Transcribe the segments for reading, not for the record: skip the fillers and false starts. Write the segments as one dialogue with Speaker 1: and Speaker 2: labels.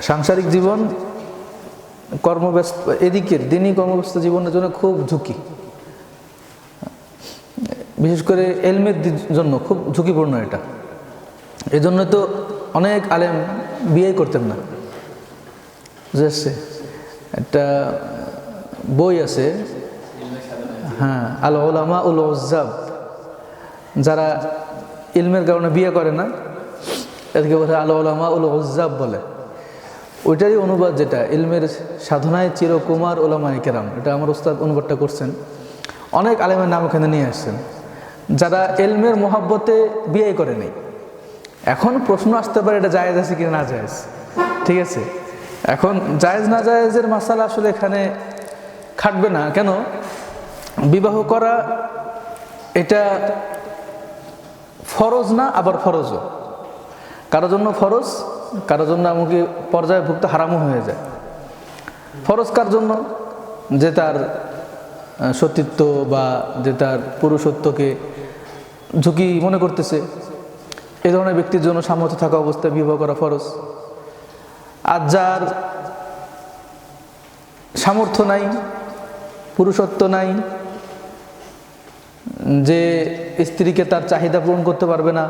Speaker 1: সাংসারিক জীবন, কর্মব্যস্ত, এদিকের দিনই কর্মব্যস্ত জীবনের জন্য খুব ঝুঁকি, বিশেষ করে এলমের জন্য খুব ঝুঁকিপূর্ণ এটা। এই জন্য তো অনেক আলেম বিয়ে করতেন না। বুঝেছে? একটা বই আছে, হ্যাঁ, আল উলামা উল উজ্জাব, যারা ইলমের কারণে বিয়ে করে না এদেরকে বলে আল উলামা উল উজ্জাব বলে। ওইটারই অনুবাদ যেটা, ইলমের সাধনায় চিরকুমার উলামায়ে কেরাম, এটা আমার উস্তাদ অনুবাদটা করছেন। অনেক আলেমের নাম ওখানে নিয়ে আসছেন যারা ইলমের মোহাব্বতে বিয়ে করে নেই। এখন প্রশ্ন আসতে পারে এটা জায়েজ আছে কি না জায়েজ, ঠিক আছে? এখন জায়েজ না জায়েজের মাসালা আসলে এখানে খাটবে না। কেন? বিবাহ করা এটা ফরজ না, আবার ফরজও। কারোর জন্য ফরজ, কারোর জন্য এমনকি পর্যায়ভুক্ত হারামও হয়ে যায়। ফরজ কার জন্য? যে তার সতীত্ব বা যে তার পুরুষত্বকে ঝুঁকি মনে করতেছে, এ ধরনের ব্যক্তির জন্য সামর্থ্য থাকা অবস্থায় বিবাহ করা ফরজ। আর যার সামর্থ্য নাই, পুরুষত্ব নাই, যে স্ত্রীকে তার চাহিদা পূরণ করতে পারবে না,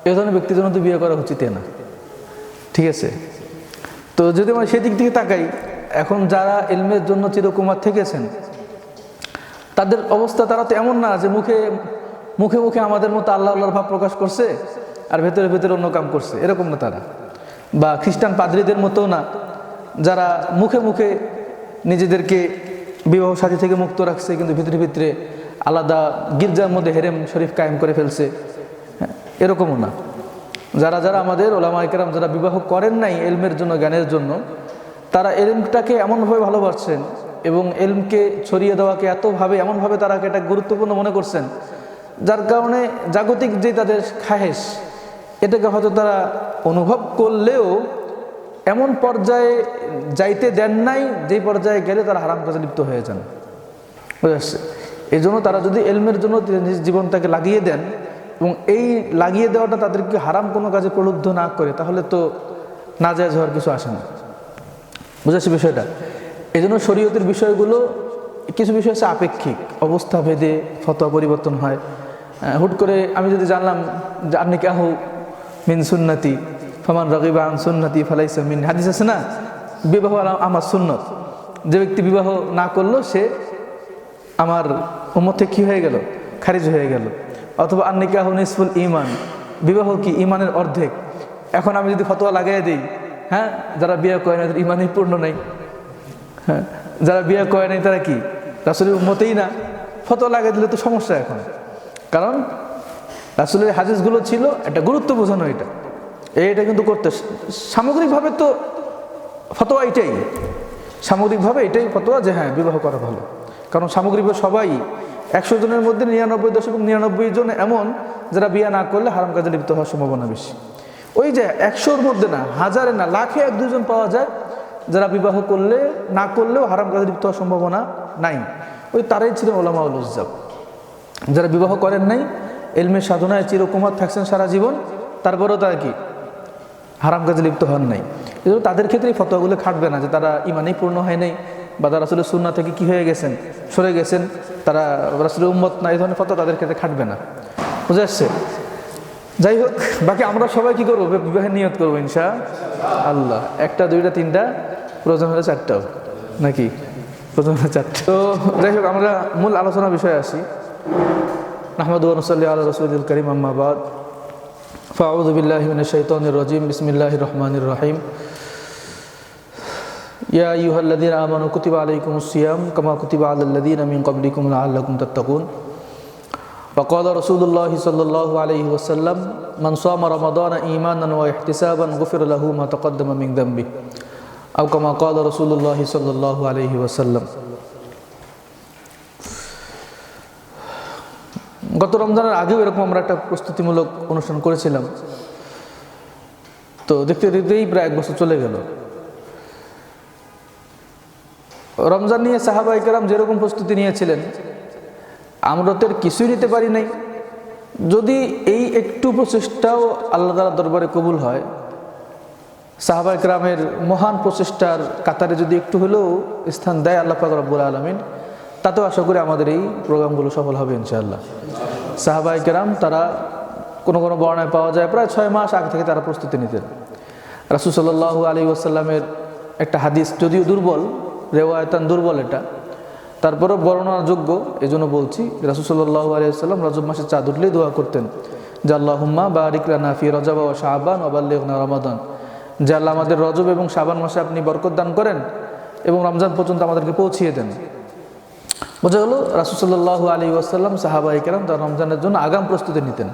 Speaker 1: এ ধরনের ব্যক্তির জন্য তো বিয়ে করা উচিত না, ঠিক আছে? তো যদি আমরা সেদিক থেকে তাকাই, এখন যারা ইলমের জন্য চিরকুমার থেকেছেন তাদের অবস্থা, তারা তো এমন না যে মুখে মুখে মুখে আমাদের মতো আল্লাহ আল্লাহর ভাব প্রকাশ করছে আর ভেতরে ভেতরে অন্য কাম করছে, এরকম না তারা। বা খ্রিস্টান পাদ্রীদের মতো না, যারা মুখে মুখে নিজেদেরকে বিবাহ সাথী থেকে মুক্ত রাখছে কিন্তু ভিতরে ভিতরে আলাদা গির্জার মধ্যে হেরেম শরীফ কায়েম করে ফেলছে, এরকমও না। যারা যারা আমাদের ওলামায়ে কেরাম যারা বিবাহ করেন নাই এলমের জন্য, জ্ঞানের জন্য, তারা এলমটাকে এমনভাবে ভালোবাসছেন এবং এলমকে ছড়িয়ে দেওয়াকে এমনভাবে তারা এটা গুরুত্বপূর্ণ মনে করছেন, যার কারণে জাগতিক যে তাদের খাহেশ, এটাকে হয়তো তারা অনুভব করলেও এমন পর্যায়ে যাইতে দেন নাই যেই পর্যায়ে গেলে তারা হারাম কাজে লিপ্ত হয়ে যান। বুঝতে? এই জন্য তারা যদি এলমের জন্য নিজ জীবনটাকে লাগিয়ে দেন এবং এই লাগিয়ে দেওয়াটা তাদেরকে হারাম কোনো কাজে প্রলুব্ধ না করে, তাহলে তো নাজায়েজ হওয়ার কিছু আসে না। বুঝেছি বিষয়টা? এই জন্য শরীয়তের বিষয়গুলো কিছু বিষয় হচ্ছে আপেক্ষিক, অবস্থা ভেদে ফতোয়া পরিবর্তন হয়। হুট করে আমি যদি জানলাম যে আপনি কাহু মিন সুন্নতি ফামান রাগিবা আন সুন্নতি ফালাইসা মিন, হাদিস আছে না, বিবাহ আমার সুন্নত, যে ব্যক্তি বিবাহ না করলো সে আমার উম্মত থেকে কি হয়ে গেল? খারিজ হয়ে গেল। অথবা আন নিকাহু নিসফুল ঈমান, বিবাহ কি ইমানের অর্ধেক। এখন আমি যদি ফতোয়া লাগাই দিই, হ্যাঁ, যারা বিয়ে করে না তাদের ইমানই পূর্ণ নেই, হ্যাঁ, যারা বিয়ে করে নাই তারা কি রাসূলের উম্মতেই না, ফতোয়া লাগাই দিলে তো সমস্যা। এখন কারণ রাসূলের হাদিসগুলো ছিল একটা গুরুত্ব বোঝানো, এটা কিন্তু করতে সামগ্রিকভাবে তো ফতোয়া এটাই, সামগ্রিকভাবে এটাই ফতোয়া যে হ্যাঁ বিবাহ করা ভালো। কারণ সামগ্রিকভাবে সবাই 100 জনের মধ্যে 99.99 জন এমন যারা বিয়ে না করলে হারাম কাজে লিপ্ত হওয়ার সম্ভাবনা বেশি। ওই যে 100-র মধ্যে না, হাজারে না, লাখে 1-2 জন পাওয়া যায় যারা বিবাহ করলে না করলেও হারাম কাজে লিপ্ত হওয়ার সম্ভাবনা নাই। ওই তারাই ছিলেন উলামা উল উজ্জাব, যারা বিবাহ করেন নাই, ইলমের সাধনায় চিরকুমার থাকছেন সারা জীবন, তারপরেও তারা কি হারাম কাজে লিপ্ত হন নাই। এই জন্য তাদের ক্ষেত্রে এই ফতোয়াগুলো খাটবে না যে তারা ইমানেই পূর্ণ হয় নাই বা তারা রাসূলের সুন্নাহ থেকে কি হয়ে গেছেন, সরে গেছেন, তারা রাসূলের উম্মত না, এই ধরনের ফতোয়া তাদের ক্ষেত্রে খাটবে না। বুঝে আসছে? যাই হোক, বাকি আমরা সবাই কি করবো? বিবাহের নিয়ত করবো ইনশাআল্লাহ। 1টা 2টা 3টা, প্রয়োজন হলে 4টাও, নাকি প্রয়োজন হলে 4টা। তো যাই হোক, আমরা মূল আলোচনা বিষয়ে আসি। নাহমাদুহু ওয়া নুসাল্লি আলা রাসূলিল কারীম, আম্মা বাদ। ফাআউযু বিল্লাহি মিনাশ শাইতানির রাজীম, বিসমিল্লাহির রহমানির রহিম। ইয়া আইয়ুহাল্লাযীনা আমানু কুতিবা আলাইকুমুস সিয়াম কামা কুতিবা আলাল লাযীনা মিন ক্বাবলিকুম লাআল্লাকুম তাত্তাকুন। وقال رسول الله صلى الله عليه وسلم من صام رمضان إيمانا واحتسابا غفر له ما تقدم من ذنبه أو كما قال رسول الله صلى الله عليه وسلم. গত রমজানের আগেও এরকম আমরা একটা প্রস্তুতিমূলক অনুষ্ঠান করেছিলাম, তো দেখতে দেখতেই প্রায় 1 বছর চলে গেল। রমজান নিয়ে সাহাবায়ে কেরাম যেরকম প্রস্তুতি নিয়েছিলেন আমরা তো কিছুই নিতে পারি নাই। যদি এই একটু প্রচেষ্টাও আল্লাহ তাআলার দরবারে কবুল হয় সাহাবায়ে কেরামের মহান প্রচেষ্টার কাতারে যদি একটু হলেও স্থান দেয় আল্লাহ পাক রব্বুল আলামিন, তাতেও আশা করি আমাদের এই প্রোগ্রামগুলো সফল হবে ইনশাআল্লাহ। সাহাবায়ে কেরাম তারা কোনো কোনো বর্ণায় পাওয়া যায় প্রায় 6 মাস আগে থেকে তারা প্রস্তুতি নিতেন। রাসূল সাল্লাল্লাহু আলাইহি ওয়াসাল্লামের একটা হাদিস, যদিও দুর্বল, রেওয়ায়াতান দুর্বল এটা, তারপরেও বর্ণনাযোগ্য, এই জন্য বলছি। রাসূল সাল্লাল্লাহু আলাইহি ওয়াসাল্লাম রজব মাসে চাঁদ উঠলেই দোয়া করতেন যে আল্লাহুম্মা বারিক লানা ফি রজব ওয়া শাবান ওয়া বাল্লিগনা রমাদান, যে আল্লাহ আমাদের রজব এবং শাবান মাসে আপনি বরকত দান করেন এবং রমজান পর্যন্ত আমাদেরকে পৌঁছিয়ে দেন। বোঝা গেল রাসূল সাল্লাল্লাহু আলাইহি ওয়াসাল্লাম, সাহাবায়ে কেরাম তারা রমজানের জন্য আগাম প্রস্তুতি নিতেন।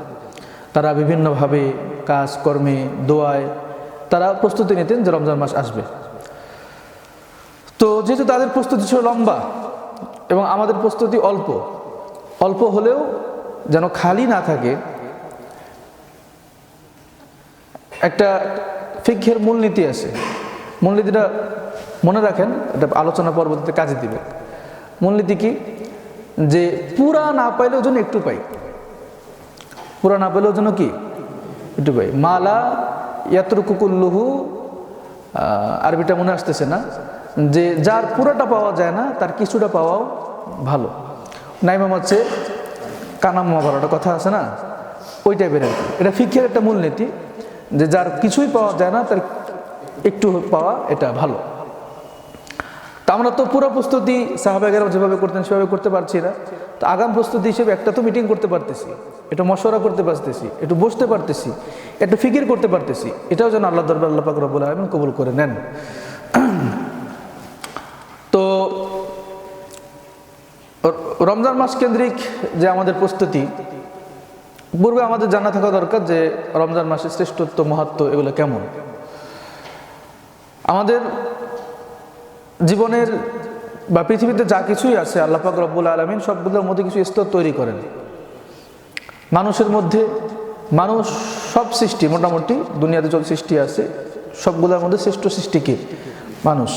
Speaker 1: তারা বিভিন্নভাবে কাজ কর্মে, দোয়ায় তারা প্রস্তুতি নিতেন যে রমজান মাস আসবে। তো যেহেতু তাদের প্রস্তুতি ছিল লম্বা এবং আমাদের প্রস্তুতি অল্প, অল্প হলেও যেন খালি না থাকে, একটা ফিকহের মূলনীতি আছে। মূলনীতিটা মনে রাখেন, এটা আলোচনা পরবর্তীতে কাজে দিবে। মূলনীতি কি? যে পুরা না পাইলেও যেন একটু পাই, পুরা না পাইলেও যেন কি একটু পাই। মালা ইয়াতরুকু কুল্লুহু, আরবিটা মনে আসতেছে না, যে যার পুরাটা পাওয়া যায় না তার কিছুটা পাওয়াও ভালো। নাইমাম হচ্ছে কানাম্মা ভালোটা কথা আছে না, ওই টাইপের। এটা ফিকহের একটা মূলনীতি যে যার কিছুই পাওয়া যায় না তার একটু পাওয়া এটা ভালো। তা আমরা তো পুরো প্রস্তুতি সাহাবায়ে কেরাম যেভাবে করতেন সেভাবে করতে পারছি না। তো আগাম প্রস্তুতি হিসেবে একটা তো মিটিং করতে পারতেছি, একটু মশওয়ারা করতে পারতেছি, একটু বসতে পারতেছি, একটু ফিকির করতে পারতেছি। এটাও যেন আল্লাহ দরবার আল্লাহ পাক রব্বুল আলামিন কবুল করে নেন। তো রমজান মাস কেন্দ্রিক যে আমাদের প্রস্তুতি, পূর্বে আমাদের জানা থাকা দরকার যে রমজান মাসের শ্রেষ্ঠত্ব, মহত্ব এগুলো কেমন। আমাদের জীবনের বা পৃথিবীতে যা কিছুই আছে আল্লাহ পাক রব্বুল আলামিন সবগুলোর মধ্যে কিছু স্তর তৈরি করেন। মানুষের মধ্যে, মানুষ সব সৃষ্টি মোটামুটি দুনিয়াতে যত সৃষ্টি আছে সবগুলোর মধ্যে শ্রেষ্ঠ সৃষ্টি কি? মানুষ।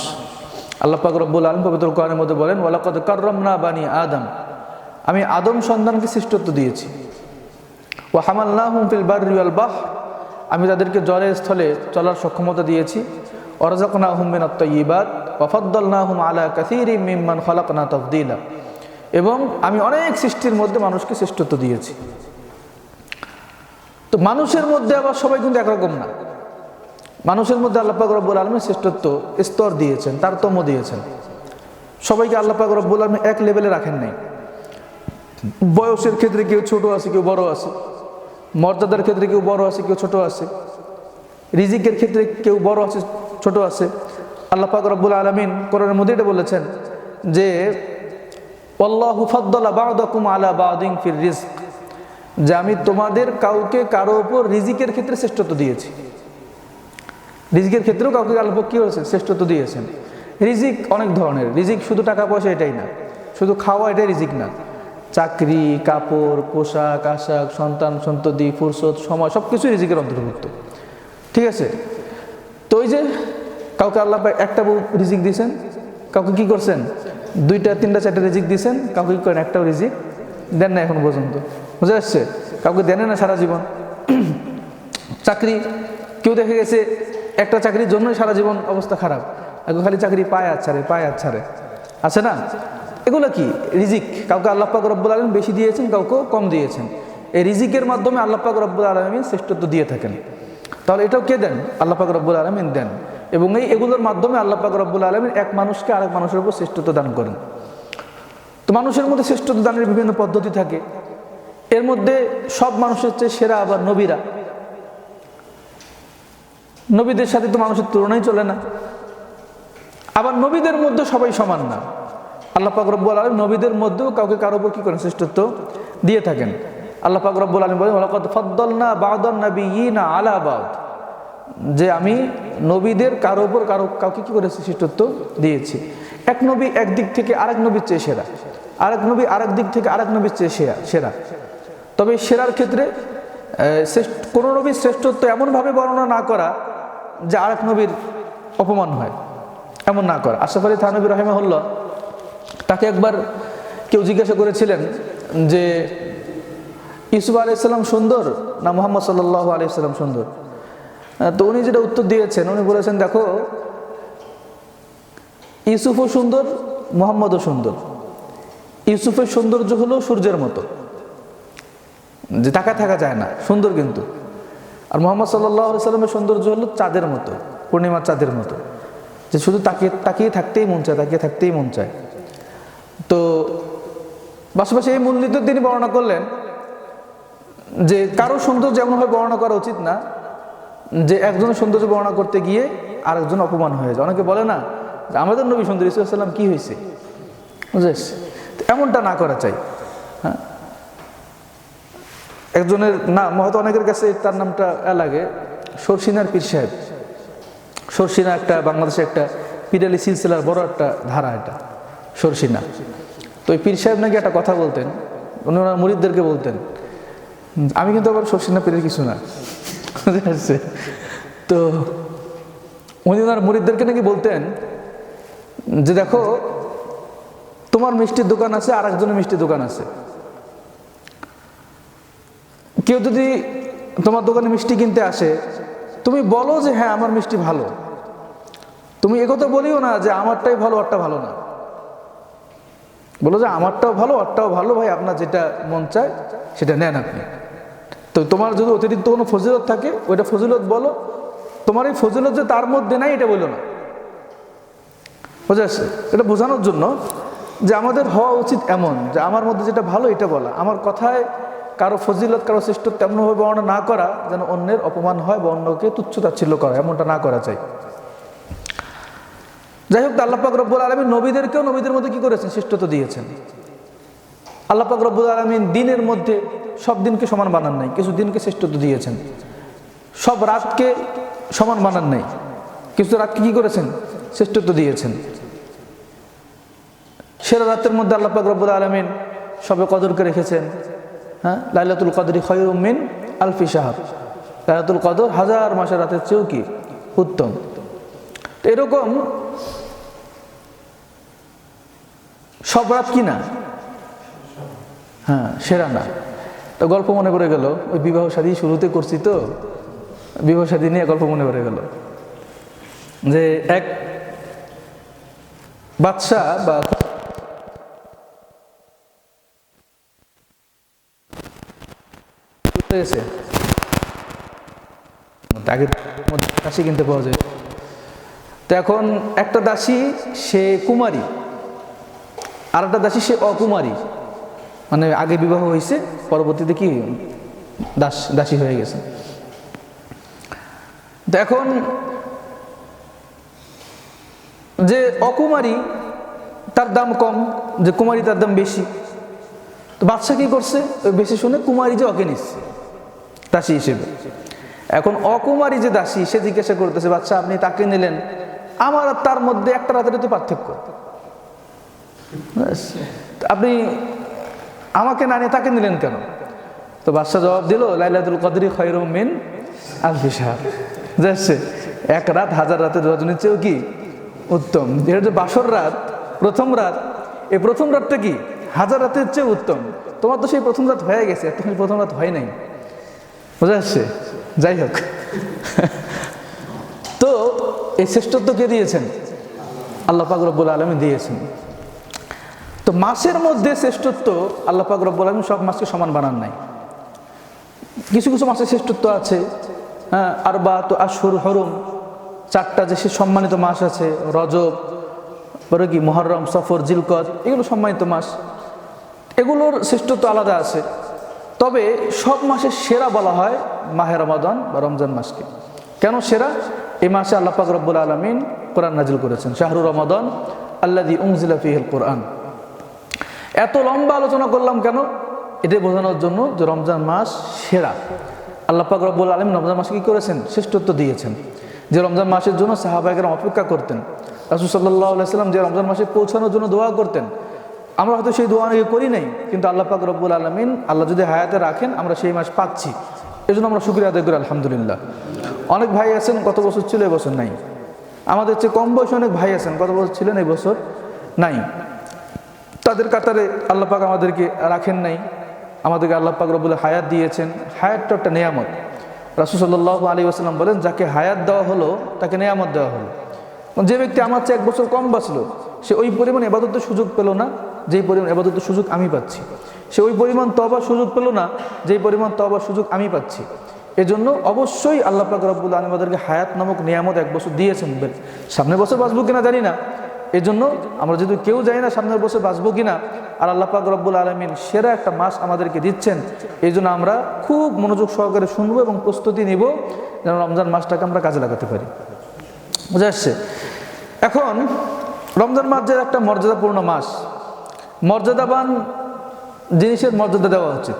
Speaker 1: আল্লাহ পাক রব্বুল আলামিন পবিত্র কোরআনের মধ্যে বলেন, ওয়ালাকাদ কাররামনা বানি আদম, আমি আদম সন্তানকে শ্রেষ্ঠত্ব দিয়েছি। ওয়া হামালনাহুম ফিল বাররি ওয়াল বাহর, আমি তাদেরকে জলে স্থলে চলার সক্ষমতা দিয়েছি। ওয়া রাযাকনাহুম মিনাত তাইয়্যিবাত ওয়া ফাদ্দালনাহুম আলা কাসীরিম মিম্মান খালাকনা তাফদীলা, এবং আমি অনেক সৃষ্টির মধ্যে মানুষকে শ্রেষ্ঠত্ব দিয়েছি। তো মানুষের মধ্যে আবার সবাই কিন্তু একরকম না। মানুষের মধ্যে আল্লাহ পাক রব্বুল আলামিন শ্রেষ্ঠত্ব স্তর দিয়েছেন, তারতম্য দিয়েছেন। সবাইকে আল্লাহ পাক রব্বুল আলামিন এক লেভেলে রাখেন নাই। বয়সের ক্ষেত্রে কেউ ছোট আছে, কেউ বড় আছে। মর্যাদার ক্ষেত্রে কেউ বড় আছে, কেউ ছোট আছে। রিজিকের ক্ষেত্রে কেউ বড় আছে, ছোট আছে। আল্লাহ পাক রব্বুল আলামিন কোরআনের মধ্যে এটা বলেছেন যে আল্লাহু ফাদ্দালা বা'দাকুম আলা বা'দিন ফির রিজক, যে আমি তোমাদের কাউকে কারো উপর রিজিকের ক্ষেত্রে শ্রেষ্ঠত্ব দিয়েছি। রিজিকের ক্ষেত্রেও কাউকে আল্লাহ কি হয়েছে? শ্রেষ্ঠত্ব দিয়েছেন। রিজিক অনেক ধরনের। রিজিক শুধু টাকা পয়সা এটাই না, শুধু খাওয়া এটাই রিজিক না। চাকরি, কাপড়, পোশাক আশাক, সন্তান সন্ততি, ফুরসত, সময়, সব কিছুই রিজিকের অন্তর্ভুক্ত। ঠিক আছে? তো ওই যে কাউকে আল্লাহ একটা রিজিক দিয়েছেন, কাউকে কি করছেন? 2টা 3টা 4টা রিজিক দিয়েছেন, কাউকে কি করেন? একটাও রিজিক দেন না এখন পর্যন্ত। বুঝে আসছে? কাউকে দেন না সারা জীবন। চাকরি, কেউ দেখে গেছে একটা চাকরির জন্যই সারা জীবন অবস্থা খারাপ, এখন খালি চাকরি পায় আর ছাড়ে, পায় আর ছাড়ে, আছে না? এগুলো কি রিজিক? কাউকে আল্লাহ পাক রব্বুল আলামিন বেশি দিয়েছেন, কাউকে কম দিয়েছেন। এই রিজিকের মাধ্যমে আল্লাহ পাক রব্বুল আলামিন শ্রেষ্ঠত্ব দিয়ে থাকেন। তাহলে এটাও কে দেন? আল্লাহ পাক রব্বুল আলামিন দেন। এবং এগুলোর মাধ্যমে আল্লাহ পাক রব্বুল আলামিন এক মানুষকে আরেক মানুষের উপর শ্রেষ্ঠত্ব দান করেন। তো মানুষের মধ্যে শ্রেষ্ঠত্ব দানের বিভিন্ন পদ্ধতি থাকে। এর মধ্যে সব মানুষের চেয়ে সেরা আবার নবীরা। নবীদের সাথে তো মানুষের তুলনাই চলে না। আবার নবীদের মধ্যে সবাই সমান না। আল্লাহ পাক রব্বুল আলামিন নবীদের মধ্যেও কাউকে কারো উপর কি করেন? শ্রেষ্ঠত্ব দিয়ে থাকেন। আল্লাহ পাক রব্বুল আলামিন বলেন, ওয়ালাকাদ ফাদ্দালনা বা'দান নাবিয়্যিনা আলা বা'দ, যে আমি নবীদের কারো উপর কাউকে কি করেছি? শ্রেষ্ঠত্ব দিয়েছি। এক নবী এক দিক থেকে আরেক নবীর চেয়ে সেরা, আরেক নবী আরেক দিক থেকে আরেক নবীর চেয়ে সেরা। তবে সেরার ক্ষেত্রে কোনো নবীর শ্রেষ্ঠত্ব এমনভাবে বর্ণনা না করা যে আরেক নবীর অপমান হয়, এমন না করা। আশরাফ আলী থানভী রাহিমাহুল্লাহ, তাকে একবার কেউ জিজ্ঞাসা করেছিলেন যে ইউসুফ আলাইহিস সালাম সুন্দর না মুহাম্মদ সাল্লাল্লাহু আলাইহি সাল্লাম সুন্দর? তো উনি যেটা উত্তর দিয়েছেন, উনি বলেছেন দেখো ইউসুফও সুন্দর, মোহাম্মদও সুন্দর। ইউসুফের সৌন্দর্য হলো সূর্যের মতো, যে তাকায় থাকা যায় না, সুন্দর কিন্তু। আর মোহাম্মদ সাল্লাল্লাহু আলাইহি সাল্লামের সৌন্দর্য হলো চাঁদের মতো, পূর্ণিমার চাঁদের মতো, যে শুধু তাকিয়ে তাকিয়ে থাকতেই মন চায়, তাকিয়ে থাকতেই মন চায়। তো পাশাপাশি এই মূলনীতি তিনি বর্ণনা করলেন যে কারো সৌন্দর্য এমনভাবে বর্ণনা করা উচিত না যে একজনের সৌন্দর্য বর্ণনা করতে গিয়ে আরেকজন অপমান হয়ে যায়। অনেকে বলে না যে আমাদের নবী সুন্দর, ইসা সাল্লাম কি হয়েছে, বুঝেছ, এমনটা না করা চাই। হ্যাঁ, একজনের নাম হয়তো অনেকের কাছে তার নামটা লাগে, শর্ষিনার পীর সাহেব। শর্ষিনা একটা বাংলাদেশে একটা পিরালি সিলসিলার বড় একটা ধারা, এটা শর্ষিনা। তো ওই পীর সাহেব নাকি একটা কথা বলতেন, উনি ওনার মুরিদদেরকে বলতেন, আমি কিন্তু আবার শর্ষিনা পীরের কিছু না, তো উনি ওনার মুরিদদেরকে নাকি বলতেন যে দেখো তোমার মিষ্টির দোকান আছে, আর একজনের মিষ্টির দোকান আছে, কেউ যদি তোমার দোকানে মিষ্টি কিনতে আসে, তুমি বলো যে হ্যাঁ আমার মিষ্টি ভালো, তুমি একথা বলিও না যে আমারটাই ভালো ওরটা ভালো না, বলো যে আমারটাও ভালো ওরটাও ভালো, ভাই আপনার যেটা মন চায় সেটা নেন আপনি। তো তোমার যদি অতিরিক্ত কোনো ফজিলত থাকে ওইটা ফজিলত বলো, তোমার এই ফজিলত যে তার মধ্যে নাই এটা বলো না, বুঝে আসছে? এটা বোঝানোর জন্য যে আমাদের হওয়া উচিত এমন যে আমার মধ্যে যেটা ভালো এটা বলা, আমার কথায় কারো ফজিলত কারো শ্রেষ্ঠত্ব তেমনভাবে বর্ণনা না করা যেন অন্যের অপমান হয় বা অন্যকে তুচ্ছ-তাচ্ছিল্য করা, এমনটা না করা চাই। যাই হোক, আল্লাহ পাক রব্বুল আলামিন নবীদেরকেও নবীদের মধ্যে কি করেছেন, শ্রেষ্ঠত্ব দিয়েছেন। আল্লাহ পাক রব্বুল আলামিন দিনের মধ্যে সব দিনকে সমান বানান নাই, কিছু দিনকে শ্রেষ্ঠত্ব দিয়েছেন। সব রাতকে সমান বানান নাই, কিছু রাতকে কি করেছেন, শ্রেষ্ঠত্ব দিয়েছেন। সেরা রাতের মধ্যে আল্লাহ পাক রব্বুল আলামিন সবে কদরকে রেখেছেন। হ্যাঁ, লাইলাতুল কদরি খায়রুম মিন আলফি শাহর, লাইলাতুল কদর হাজার মাসের রাতের চেয়েও কি উত্তম। এরকম সব রাত কি না, হ্যাঁ সেরা না। তো গল্প মনে পড়ে গেল, ওই বিবাহ শাদী শুরুতে করছি, তো বিবাহ শাদী নিয়ে গল্প মনে পড়ে গেল যে এক বাদশা বা আগে দাসী কিনতে পাওয়া যায়। তো এখন একটা দাসী সে কুমারী, আর একটা দাসী সে অকুমারী, মানে আগে বিবাহ হয়েছে, পরবর্তীতে কি দাসী হয়ে গেছে। তো এখন যে অকুমারী তার দাম কম, যে কুমারী তার দাম বেশি। তো বাদশা কি করছে, ওই বেশি শুনে কুমারী যে ওকে নিচ্ছে দাসী হিসেবে। এখন অকুমারী যে দাসী সে জিজ্ঞাসা করতেছে, বাদশা আপনি তাকে নিলেন, আমার আর তার মধ্যে একটা রাতের তো পার্থক্য, আপনি আমাকে না নিয়ে তাকে নিলেন কেন? তো বাদশা জবাব দিল, লাইলাতুল কদরি খায়রুম মিন আলফি শাহর, যাচ্ছে এক রাত হাজার রাতের রজনীর চেয়েও কি উত্তম। যেটা যে বাসর রাত, প্রথম রাত, এই প্রথম রাতটা কি হাজার রাতের চেয়ে উত্তম। তোমার তো সেই প্রথম রাত হয়ে গেছে, তুমি প্রথম রাত হয় নাই, বোঝা যাচ্ছে? যাই হোক, তো এই শ্রেষ্ঠত্ব কে দিয়েছেন? আল্লাহ পাক রব্বুল আলামিন দিয়েছেন। তো মাসের মধ্যে শ্রেষ্ঠত্ব আল্লাহ পাক রব্বুল আলামিন সব মাসকে সমান বানান নাই। কিছু কিছু মাসের শ্রেষ্ঠত্ব আছে। হ্যাঁ, আরবাআতু আশহুর হুরুম, চারটা যে সে সম্মানিত মাস আছে, রজব, পরে কি মুহররম, সফর, জিলকদ, এগুলো সম্মানিত মাস, এগুলোর শ্রেষ্ঠত্ব আলাদা আছে। তবে সব মাসের সেরা বলা হয় মাহে রমাদান বা রমজান মাসকে। কেন সেরা? এই মাসে আল্লাহ পাক রব্বুল আলামিন কোরআন নাজিল করেছেন, শাহরু রমাদান আল্লাযী উনজিলা ফীহিল কোরআন। এত লম্বা আলোচনা করলাম কেন? এটাই বোঝানোর জন্য যে রমজান মাস সেরা। আল্লাহ পাক রব্বুল আলামিন রমজান মাসে কি করেছেন? শ্রেষ্ঠত্ব দিয়েছেন। যে রমজান মাসের জন্য সাহাবায়ে অপেক্ষা করতেন, রাসূল সাল্লাল্লাহু আলাইহি ওয়াসাল্লাম যে রমজান মাসে পৌঁছানোর জন্য দোয়া করতেন, আমরা হয়তো সেই দোয়া নাকি করি নাই, কিন্তু আল্লাহ পাক রব্বুল আলামিন আল্লাহ যদি হায়াতে রাখেন আমরা সেই মাস পাচ্ছি, এই জন্য আমরা শুকরিয়া আদায় করি আলহামদুলিল্লাহ। অনেক ভাই আছেন গত বছর ছিল, এবছর নাই। আমাদের চেয়ে কম বয়সে অনেক ভাই আছেন গত বছর ছিলেন, এই বছর নাই। তাদের কাতারে আল্লাহ পাক আমাদেরকে রাখেন নাই। আমাদেরকে আল্লাহ পাক রব্বুল হায়াত দিয়েছেন। হায়াতটা একটা নেয়ামত। রাসূল সাল্লাল্লাহু আলাইহি ওয়াসাল্লাম বলেন, যাকে হায়াত দেওয়া হলো তাকে নেয়ামত দেওয়া হলো। যে ব্যক্তি আমার চেয়ে 1 বছর কম বাঁচলো, সে ওই পরিমাণ ইবাদতের সুযোগ পেল না যেই পরিমাণ ইবাদতের সুযোগ আমি পাচ্ছি। সে ওই পরিমাণ তওবার সুযোগ পেল না যেই পরিমাণ তওবার সুযোগ আমি পাচ্ছি। এজন্য অবশ্যই আল্লাহ পাক রব্বুল আলামিন আমাদেরকে হায়াত নামক নিয়ামত 1 বছর দিয়েছেন। সামনের বছর বাঁচবো কিনা জানি না, এজন্য আমরা যদি কেউ জানি না সামনের বছর বাঁচবো কিনা, আর আল্লাহ পাক রব্বুল আলামিন সেরা একটা মাস আমাদেরকে দিচ্ছেন, এই জন্য আমরা খুব মনোযোগ সহকারে শুনবো এবং প্রস্তুতি নিব যেন রমজান মাসটাকে আমরা কাজে লাগাতে পারি। বুঝে আসছে? এখন রমজান মাস যে একটা মর্যাদাপূর্ণ মাস, মর্যাদাবান জিনিসের মর্যাদা দেওয়া উচিত।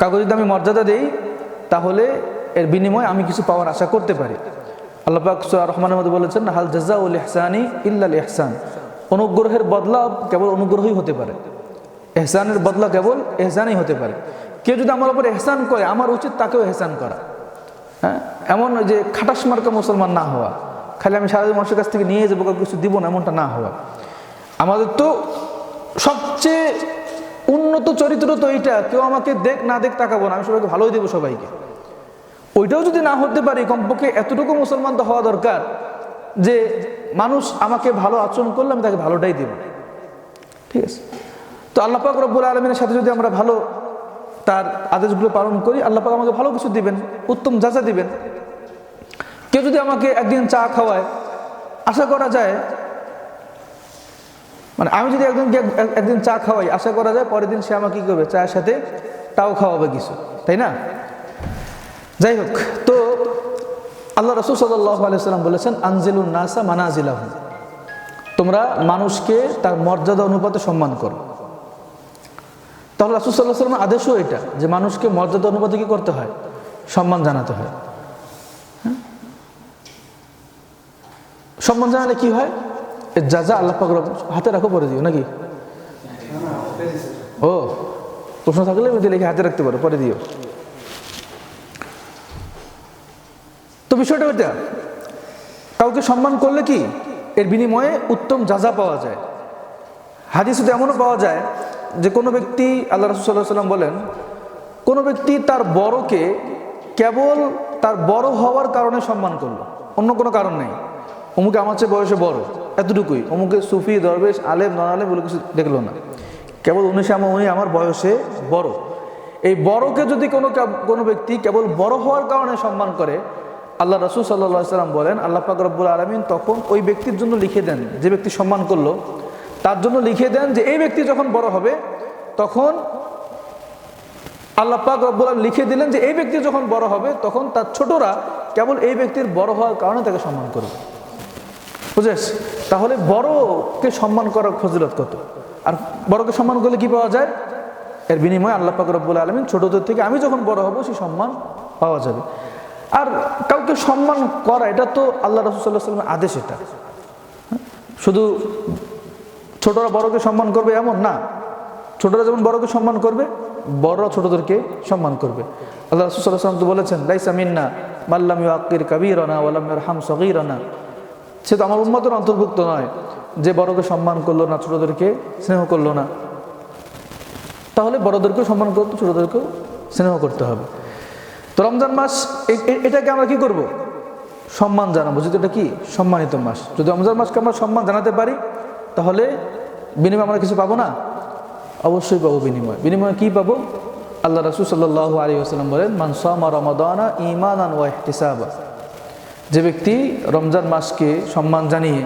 Speaker 1: কাউকে যদি আমি মর্যাদা দেই তাহলে এর বিনিময়ে আমি কিছু পাওয়ার আশা করতে পারি। আল্লাহ পাক সূরা রহমানের মধ্যে বলেছেন, হাল জাযাউল ইহসানি ইল্লাল ইহসান। অনুগ্রহের বদলা কেবল অনুগ্রহই হতে পারে, ইহসানের বদলা কেবল ইহসানই হতে পারে। কেউ যদি আমার উপর ইহসান করে, আমার উচিত তাকেও ইহসান করা। হ্যাঁ, এমন যে খাটাস মার্কা মুসলমান না হওয়া, খালি আমি সারাদিন মানুষের কাছ থেকে নিয়ে যাবো, কিছু দিব না, এমনটা না হওয়া। আমাদের তো সবচেয়ে উন্নত চরিত্র তো এইটা, কেউ আমাকে দেখ না দেখ তাকাবো না, আমি সবাইকে ভালোই দেবো সবাইকে। ওইটাও যদি না হতে পারি, কমপক্ষে এতটুকু মুসলমান তো হওয়া দরকার যে মানুষ আমাকে ভালো আচরণ করলে আমি তাকে ভালোটাই দেব। ঠিক আছে? তো আল্লাহ পাক রব্বুল আলামিনের সাথে যদি আমরা ভালো তার আদেশগুলো পালন করি, আল্লাহ পাক আমাকে ভালো কিছু দিবেন, উত্তম যাজা দিবেন। কেউ যদি আমাকে একদিন চা খাওয়ায়, আশা করা যায়, মানে আমি যদি একদিন চা খাওয়াই, আশা করা যায় পরের দিন সে আমাকে কি করবে, চায়ের সাথে তাও খাওয়াবে কিছু, তাই না? যাই হোক, তো আল্লাহ রাসূল সাল্লাল্লাহু আলাইহি ওয়াসাল্লাম বলেছেন, আনজিলুন নাসা মানাজিলাহুম, তোমরা মানুষকে তার মর্যাদা অনুপাতে সম্মান করো। তাহলে রাসূল সাল্লাল্লাহু আলাইহি ওয়াসাল্লামের আদেশও এটা যে মানুষকে মর্যাদা অনুপাতে কি করতে হয়, সম্মান জানাতে হয়। সম্মান জানালে কি হয়, যা যা আল্লাহ পাক হাতে রাখো, পরে দিও নাকি? ও, প্রশ্ন থাকলে লিখে হাতে রাখতে পারো, পরে দিও। তো বিষয়টা ওইটা, কাউকে সম্মান করলে কি এর বিনিময়ে উত্তম যাজা পাওয়া যায়। হাদিসে তো এমনও পাওয়া যায় যে কোনো ব্যক্তি, আল্লাহ রাসূল সাল্লাল্লাহু আলাইহি ওয়াসাল্লাম বলেন, কোনো ব্যক্তি তার বড়কে কেবল তার বড় হওয়ার কারণে সম্মান করলো, অন্য কোনো কারণ নেই। অমুকে আমার চেয়ে বয়সে বড়, এতটুকুই, অমুকে সুফি দরবেশ আলেম নন আলেম বলে কিছু দেখলো না, কেবল উনি আমার বয়সে বড়। এই বড়কে যদি কোনো ব্যক্তি কেবল বড় হওয়ার কারণে সম্মান করে, আল্লাহ রাসূল সাল্লাল্লাহু আলাইহি ওয়াসাল্লাম বলেন, আল্লাহ পাক রব্বুল আলামিন তখন ওই ব্যক্তির জন্য লিখে দেন, যে ব্যক্তি সম্মান করলো তার জন্য লিখে দেন যে এই ব্যক্তি যখন বড় হবে, তখন আল্লাহ পাক রব্বুল আলামিন লিখে দিলেন যে এই ব্যক্তি যখন বড় হবে, তখন তার ছোটরা কেবল এই ব্যক্তির বড় হওয়ার কারণে তাকে সম্মান করবে। বুঝেছ? তাহলে বড়কে সম্মান করার ফজিলত কত, আর বড়কে সম্মান করলে কি পাওয়া যায়, এর বিনিময়ে আল্লাহ পাক রব্বুল আলামিন ছোটদের থেকে আমি যখন বড় হব সেই সম্মান পাওয়া যাবে। আর কাউকে সম্মান করা, এটা তো আল্লাহ রাসূল সাল্লাল্লাহু আলাইহি ওয়াসাল্লামের আদেশ। এটা শুধু ছোটরা বড়কে সম্মান করবে এমন না, ছোটরা যেমন বড়কে সম্মান করবে, বড়রা ছোটদেরকে সম্মান করবে। আল্লাহ রাসূল সাল্লাল্লাহু আলাইহি ওয়াসাল্লাম তো বলেছেন, লাইসা মিন্না মান লাম ইউআক্কির কাবীরানা ওয়া লাম ইয়ারহাম সগীরানা, সে তো আমার উম্মতের অন্তর্ভুক্ত নয় যে বড়কে সম্মান করলো না, ছোটদেরকে স্নেহ করলো না। তাহলে বড়দেরকেও সম্মান করতে, ছোটদেরকেও স্নেহ করতে হবে। তো রমজান মাস, এটাকে আমরা কি করব, সম্মান জানাবো। যদি এটা কি সম্মানিত মাস, যদি রমজান মাসকে আমরা সম্মান জানাতে পারি, তাহলে বিনিময়ে আমরা কিছু পাবো না? অবশ্যই পাবো বিনিময়। বিনিময়ে কি পাবো? আল্লাহ রাসূল সাল্লাল্লাহু আলাইহি ওয়াসাল্লাম বলেন, মান সামা রমাদানা ঈমানান ওয়া ইহতিসাবা, যে ব্যক্তি রমজান মাসকে সম্মান জানিয়ে,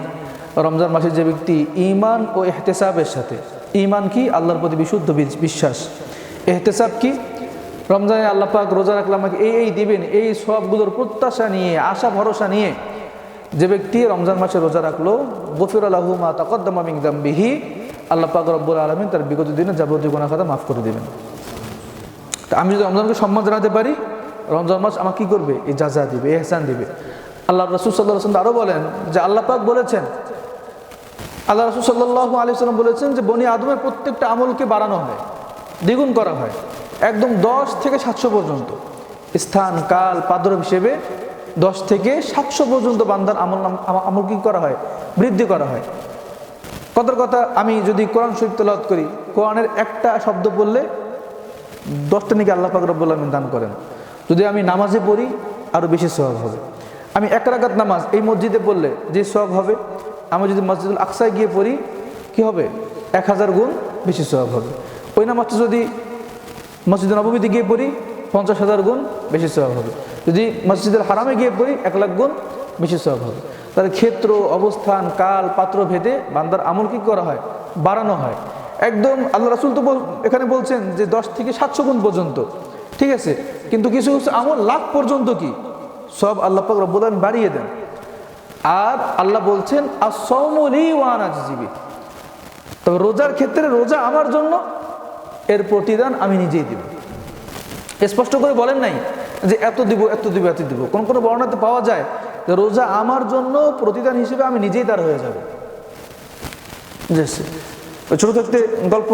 Speaker 1: রমজান মাসে যে ব্যক্তি ঈমান ও ইহতিসাবের সাথে, ঈমান কি, আল্লাহর প্রতি বিশুদ্ধ বিশ্বাস, ইহতিসাব কি, রমজানে আল্লাহ পাক রোজা রাখলাম আমাকে এই দিবেন, এই সবগুলোর প্রত্যাশা নিয়ে, আশা ভরসা নিয়ে যে ব্যক্তি রমজান মাসে রোজা রাখলো, গফিরা লাহু মা তাকদ্দামা মিন যামবিহি, আল্লাহ পাক রব্বুল আলামিন তার বিগত দিনে যাবতীয় গুনাহ খাতা মাফ করে দিবেন। তা আমি যদি রমজানকে সম্মান জানাতে পারি, রমজান মাস আমাকে কি করবে, এই যাজা দিবে, ইহসান দিবে। আল্লাহ রাসূল সাল্লাল্লাহু আলাইহি ওয়াসাল্লাম আরো বলেন যে আল্লাহ পাক বলেছেন, আল্লাহ রাসূল সাল্লাল্লাহু আলাইহি ওয়াসাল্লাম বলেছেন যে বনি আদমের প্রত্যেকটা আমলকে বাড়ানো হয়, দ্বিগুণ করা হয়, একদম 10 থেকে 700 পর্যন্ত, স্থান কাল পাদরব হিসেবে 10 থেকে 700 পর্যন্ত বান্দার আমল কি করা হয়, বৃদ্ধি করা হয়। কথার কথা, আমি যদি কোরআন শরীফ তেলাওয়াত করি, কোরআনের একটা শব্দ বললে 10টা নাকি আল্লাহ পাক রব্বুল আলামিন দান করেন। যদি আমি নামাজে পড়ি আরও বেশি সওয়াব হবে। আমি 1 রাকাত নামাজ এই মসজিদে পড়লে যে সওয়াব হবে, আমি যদি মসজিদুল আকসায় গিয়ে পড়ি কি হবে? 1000 গুণ বেশি সওয়াব হবে। ওই নামাজটা যদি মসজিদুল নববীতে গিয়ে পড়ি 50,000 গুণ বেশি সওয়াব হবে। যদি মসজিদুল হারামে গিয়ে পড়ি 1,00,000 গুণ বেশি সওয়াব হবে। তার ক্ষেত্র, অবস্থান, কাল, পাত্র ভেদে বান্দার আমল কি করা হয়? বাড়ানো হয়। একদম আল্লাহ রাসূল তো এখানে বলছেন যে 10 থেকে 700 গুণ পর্যন্ত, ঠিক আছে। কিন্তু কিছু কিছু আমল লাখ পর্যন্ত কি সব আল্লাহ পাক রব্বুল আলামিন বাড়িয়ে দেন। আর আল্লাহ বলছেন আস-সাওমু লি ওয়া আনা আজজি বিহি, তবে রোজার ক্ষেত্রে রোজা আমার জন্য, এর প্রতিদান আমি নিজেই দিব। স্পষ্ট করে বলেন নাই যে এত দিব এত দিব এত দিব। কোন কোন বর্ণনাতে পাওয়া যায় যে রোজা আমার জন্য, প্রতিদান হিসেবে আমি নিজেই তার হয়ে যাব। ছোট থাকতে গল্প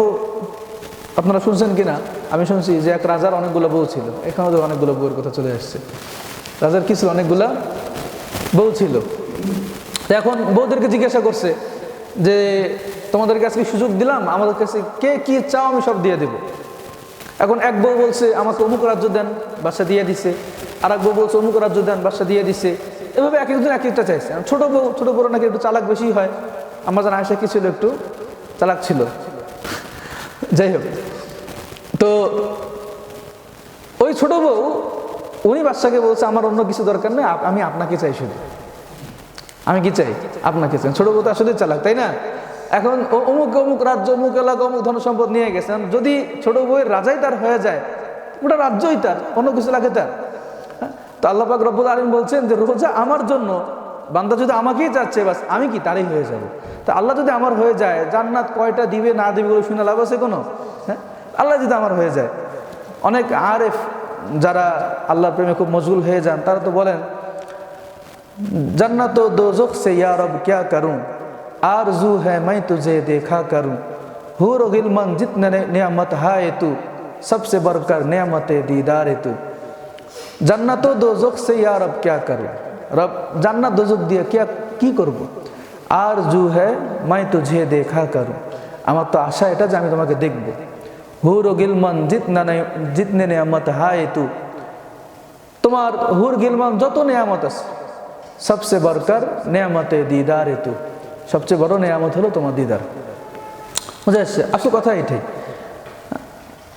Speaker 1: আপনারা শুনছেন কিনা, আমি শুনছি যে এক রাজার অনেকগুলো বউ ছিল। এখানে তো অনেকগুলো বউয়ের কথা চলে আসছে। রাজার কি ছিল? অনেকগুলা বউ ছিল। এখন বউদেরকে জিজ্ঞাসা করছে যে তোমাদেরকে আজকে সুযোগ দিলাম, আমাদের কাছে কে কি চাও আমি সব দিয়ে দেব। এখন এক বউ বলছে আমাকে অমুক রাজ্য দেন, বাদশা দিয়ে দিছে। আর এক বউ বলছে অমুক রাজ্য দেন, বাদশা দিয়ে দিছে। এভাবে এক একজন এক একটা চাইছে। ছোট বউ নাকি একটু চালাক বেশি হয়। আমার জানা আয়েশা কি ছিল? একটু চালাক ছিল। যাই হোক, তো ওই ছোট বউ উনি বাদশাকে বলছে আমার অন্য কিছু দরকার নেই, আমি আপনাকে চাই, শুধু আমি কি চাই? আপনাকে চাই। ছোট বউ তো আসলে চালাক, তাই না? এখন অমুক অমুক রাজ্য, অমুক এলাকা, অমুক ধন সম্পদ নিয়ে গেছেন। যদি ছোট বউয়ের রাজাই তার হয়ে যায়, ওটা রাজ্যই তার, অন্য কিছু লাগে তার? তো আল্লাহ পাক রব্বুল আলামিন বলছেন যে রোজা আমার জন্য, বান্দা যদি আমাকেই চাচ্ছে বাস আমি কি তারই হয়ে যাব। তা আল্লাহ যদি আমার হয়ে যায়, জান্নাত কয়টা দিবে না দিবে বলে শুনে লাভ আছে কোনো? হ্যাঁ, আল্লাহ যদি আমার হয়ে যায়। অনেক আরেফ যারা আল্লাহর প্রেমে খুব মশগুল হয়ে যান, তারা তো বলেন जन्नत दोज़ख से या रब क्या करूं, आरज़ू है मैं तुझे देखा करूं, हूर गिलमन जितने नेमत है तू, सबसे बढ़कर नेमत दीदार तू। जन्नत दोज़ख से या रब क्या करूं, रब জান্নাত দোজখ দিয়ে কি করব? আরজু है मैं तुझे देखा करूं, আমার তো আশা এটা যে আমি তোমাকে দেখব। হুর গিলমান জিতনে নেয়ামত হায় তু, তোমার হুর গিলমান যত নেয়ামত আছে, সবচেয়ে বড়কার নেয়ামতে দিদার তু, সবচেয়ে বড় নেয়ামত হলো তোমার দিদার। বুঝে আসছে? আসল কথা এটাই।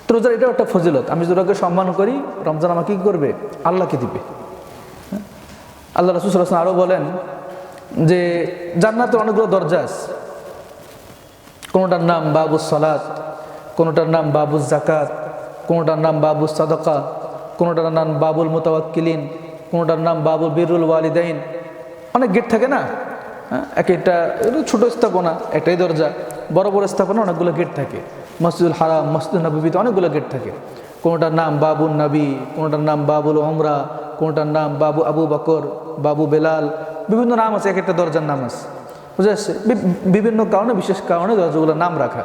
Speaker 1: তো রোজার এটাও একটা ফজিলত। আমি রোজাকে সম্মান করি, রমজান আমাকে কি করবে? আল্লাহকে দিবে। আল্লাহ রাসূল সাল্লাল্লাহু আলাইহি ওয়াসাল্লাম আরো বলেন যে জান্নাতের অনেকগুলো দরজা আছে। কোনোটার নাম বাবুস সালাত, কোনোটার নাম বাবুস জাকাত, কোনোটার নাম বাবুস সাদাকা, কোনোটার নাম বাবুল মুতাওয়াক্কিলিন, কোনোটার নাম বাবুল বিরুল ওয়ালিদাইন। অনেক গেট থাকে না? হ্যাঁ, এক একটা ছোটো স্থাপনা একটাই দরজা, বড় বড় স্থাপনা অনেকগুলো গেট থাকে। মসজিদুল হারাম, মসজিদুল নববীতে অনেকগুলো গেট থাকে। কোনোটার নাম বাবুল নবী, কোনোটার নাম বাবুল ওমরা, কোনোটার নাম বাবু আবু বকর, বাবু বেলাল, বিভিন্ন নাম আছে, এক একটা দরজার নাম আছে। বুঝে আসছে? বিভিন্ন কারণে, বিশেষ কারণে দরজাগুলোর নাম রাখা।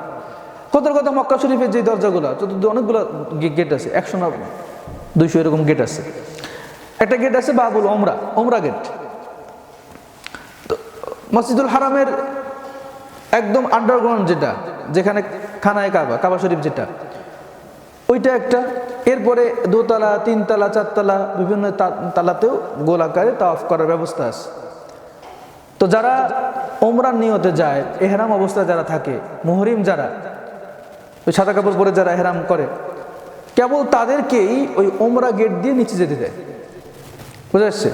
Speaker 1: কথা মক্কা শরীফের যে দরজাগুলো, অনেকগুলো গেট আছে, 100 না 200 এরকম গেট আছে। একটা গেট আছে বাবুল ওমরা গেট। তো মসজিদুল হারামের একদম আন্ডারগ্রাউন্ড যেটা, যেখানে খানায় কাবা শরীফ যেটা, ওইটা একটা। এরপরে 2 তলা 3 তলা 4 তলা বিভিন্ন তালাতেও গোল আকারে তাওয়াফ করার ব্যবস্থা আছে। তো যারা ওমরার নিয়তে যায়, এহরাম অবস্থায় যারা থাকে, মুহরিম যারা, ওই সাদা কাপড় পরে যারা এহরাম করে, কেবল তাদেরকেই ওই ওমরা গেট দিয়ে নিচে যেতে দেয়। বুঝে আসছে?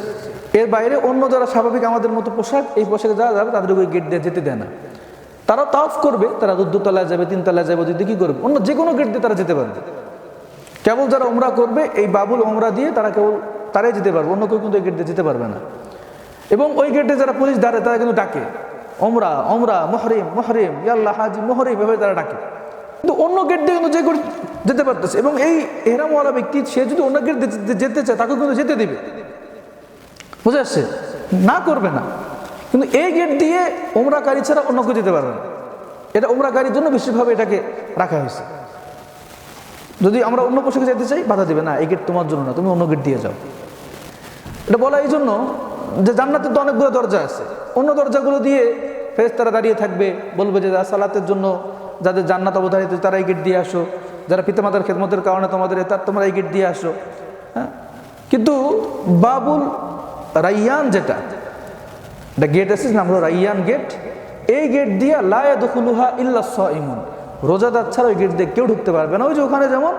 Speaker 1: এর বাইরে অন্য যারা স্বাভাবিক আমাদের মতো পোশাক, এই পোশাকে যারা যাবে তাদের ওই গেট দিয়ে যেতে দেয় না। তারা তাওয়াফ করবে, তারা 2 তলায় যাবে, 3 তলায় যাবে, যদি কি করবে অন্য যে কোনো গেট দিয়ে তারা যেতে পারবে। কেবল যারা ওমরা করবে এই বাবুল ওমরা দিয়ে তারা কেবল তারাই যেতে পারবে, অন্য কেউ কিন্তু ওই গেট দিয়ে যেতে পারবে না। এবং ওই গেটে যারা পুলিশ দাঁড়ায় তারা কিন্তু ডাকে ওমরা ওমরা, মহরিম মহরিম, ইয়াল্লাহ হাজি মহরিম, এভাবে তারা ডাকে। কিন্তু অন্য গেট দিয়ে কিন্তু যে করে যেতে পারতেছে। এবং এই এহরামওয়ালা ব্যক্তি সে যদি অন্য গেট দিয়ে যেতে চায় তাকে কিন্তু যেতে দিবে। বুঝে আসছে? না করবে না। কিন্তু এই গেট দিয়ে ওমরাকারী ছাড়া অন্য কেউ যেতে পারবে না। এটা ওমরাকারীর জন্য বিশেষভাবে এটাকে রাখা হয়েছে। যদি আমরা অন্য পোশাকে যেতে চাই, বাধা দিবে না, এই গেট তোমার জন্য না, তুমি অন্য গেট দিয়ে যাও। এটা বলা এই জন্য যে জান্নাতে তো অনেকগুলো দরজা আছে, অন্য দরজাগুলো দিয়ে ফেরেশতারা দাঁড়িয়ে থাকবে, বলবে যে সালাতের জন্য যাদের জান্নাত অবধারিত তারা এই গেট দিয়ে আসো, যারা পিতামাতার খেদমতের কারণে তোমাদের তোমরা এই গেট দিয়ে আসো। হ্যাঁ, কিন্তু বাবুল রাইয়ান যেটা গেট আছে, নাম হলো রাইয়ান গেট, এই গেট দিয়া লা ইয়াদখুলুহা ইল্লা সাইমুন, রোজাদার ছাড়া ওই গেট দিয়ে কেউ ঢুকতে পারবে না। ওই যে ওখানে যেমন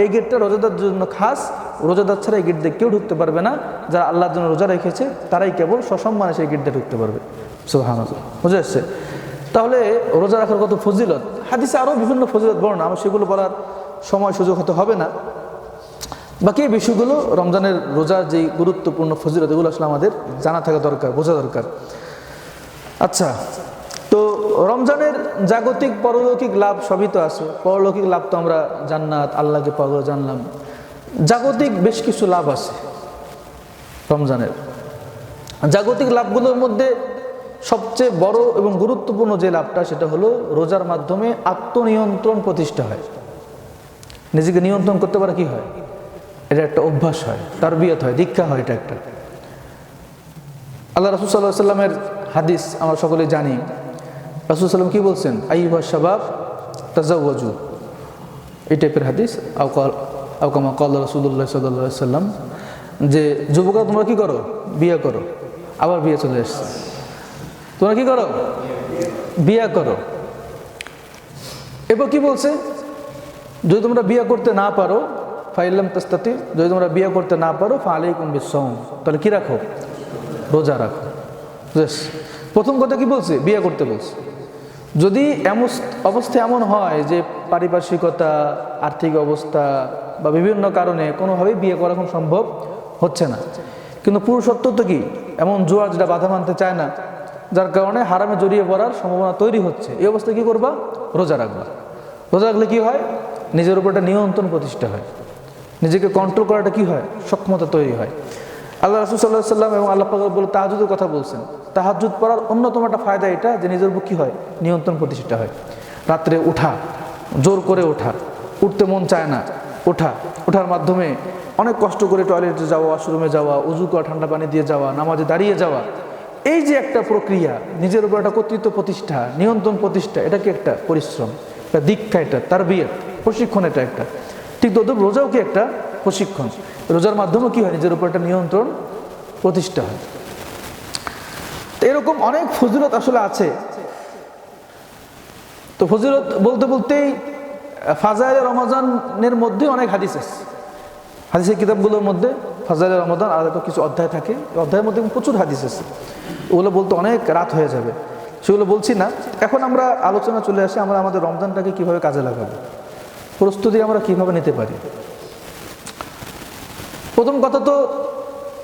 Speaker 1: এই গেটটা রোজাদার জন্য খাস, রোজাদার ছাড়া এই গেট দিয়ে কেউ ঢুকতে পারবে না, যারা আল্লাহর জন্য রোজা রেখেছে তারাই কেবল সসম্মানে সেই গেট দিয়ে ঢুকতে পারবে। সুবহানাল্লাহ, বুঝে আসছে? তাহলে রোজা রাখার কত ফজিলত, হাদিসে আরও বিভিন্ন ফজিলত বর্ণনা, আমার সেগুলো বলার সময় সুযোগ হতে হবে না। বাকি এই বিষয়গুলো রমজানের রোজার যেই গুরুত্বপূর্ণ ফজিলত, এগুলো আসলে আমাদের জানা থাকা দরকার, বোঝা দরকার। আচ্ছা, তো রমজানের জাগতিক পরলৌকিক লাভ সবই তো আছে। পরলৌকিক লাভ তো আমরা জান্নাত, আল্লাহকে পাওয়া জানলাম। জাগতিক বেশ কিছু লাভ আছে রমজানের। জাগতিক লাভগুলোর মধ্যে সবচেয়ে বড় এবং গুরুত্বপূর্ণ যে লাভটা, সেটা হলো রোজার মাধ্যমে আত্মনিয়ন্ত্রণ প্রতিষ্ঠা হয়। নিজেকে নিয়ন্ত্রণ করতে পারে কি হয়, এটা একটা অভ্যাস হয়, তারবিয়ত হয়, দীক্ষা হয়। এটা একটা আল্লাহ রাসূল সাল্লাল্লাহু আলাইহি ওয়াসাল্লামের হাদিস আমরা সকলে জানি। রাসূল সাল্লাম কি বলছেন, আইয়ুহাশ শাবাব তাজাওয়াজু, এই টাইপের হাদিস। আও কামা ক্বালা রাসূলুল্লাহ সাল্লাল্লাহু আলাইহি ওয়াসাল্লাম, যে যুবকরা তোমরা কি করো, বিয়ে করো। আবার বিয়ে চলে এসছে, তোমরা কি করো, বিয়ে করো। এরপর কি বলছে, যদি তোমরা বিয়ে করতে না পারো, ফাইল্লাম তাস্তাতি, যদি তোমরা বিয়ে করতে না পারো ফালাইকুম বিসসাওম, তাহলে কি রাখো, রোজা রাখো। প্রথম কথা কি বলছে, বিয়ে করতে বলছে। যদি অবস্থা এমন হয় যে পারিপার্শ্বিকতা, আর্থিক অবস্থা বা বিভিন্ন কারণে কোনোভাবেই বিয়ে করা এখন সম্ভব হচ্ছে না, কিন্তু পুরুষত্ব তো কি এমন জোয়ার যেটা বাধা মানতে চায় না, যার কারণে হারামে জড়িয়ে পড়ার সম্ভাবনা তৈরি হচ্ছে, এই অবস্থায় কি করবা, রোজা রাখবা। রোজা রাখলে কি হয়, নিজের উপর একটা নিয়ন্ত্রণ প্রতিষ্ঠা হয়, নিজেকে কন্ট্রোল করাটা কি হয়, সক্ষমতা তৈরি হয়। আল্লাহ রাসূল সাল্লাল্লাহু আলাইহি ওয়াসাল্লাম এবং আল্লাহ পাক বলে তাহাজ্জুদের কথা বলছেন। তাহাজ্জুদ পড়ার অন্যতম একটা ফায়দা এটা যে নিজের উপর কি হয়, নিয়ন্ত্রণ প্রতিষ্ঠা হয়। রাত্রে ওঠা, জোর করে ওঠা, উঠতে মন চায় না, ওঠার মাধ্যমে অনেক কষ্ট করে টয়লেটে যাওয়া, ওয়াশরুমে যাওয়া, উজু করা, ঠান্ডা পানি দিয়ে যাওয়া, নামাজে দাঁড়িয়ে যাওয়া, এই যে একটা প্রক্রিয়া, নিজের উপর একটা কর্তৃত্ব প্রতিষ্ঠা, নিয়ন্ত্রণ প্রতিষ্ঠা, এটা কি একটা পরিশ্রম, একটা দীক্ষা, এটা তারবিয়ত, প্রশিক্ষণ, এটা একটা। ঠিক তদ্রুপ রোজাও কি একটা প্রশিক্ষণ। রোজার মাধ্যমে কি হয়, নিজের উপর একটা নিয়ন্ত্রণ প্রতিষ্ঠা হয়। তো এরকম অনেক ফজিলত আসলে আছে। তো ফজিলত বলতে বলতেই ফাজাইলে রমজানের মধ্যে অনেক হাদিস আছে। হাদিসের কিতাবগুলোর মধ্যে ফাজাইলে রমজান আলাদা কিছু অধ্যায় থাকে, অধ্যায়ের মধ্যে প্রচুর হাদিস আছে। ওগুলো বলতে অনেক রাত হয়ে যাবে, সেগুলো বলছি না। এখন আমরা আলোচনা চলে আসি, আমরা আমাদের রমজানটাকে কিভাবে কাজে লাগাবো, প্রস্তুতি আমরা কিভাবে নিতে পারি। প্রথম কথা তো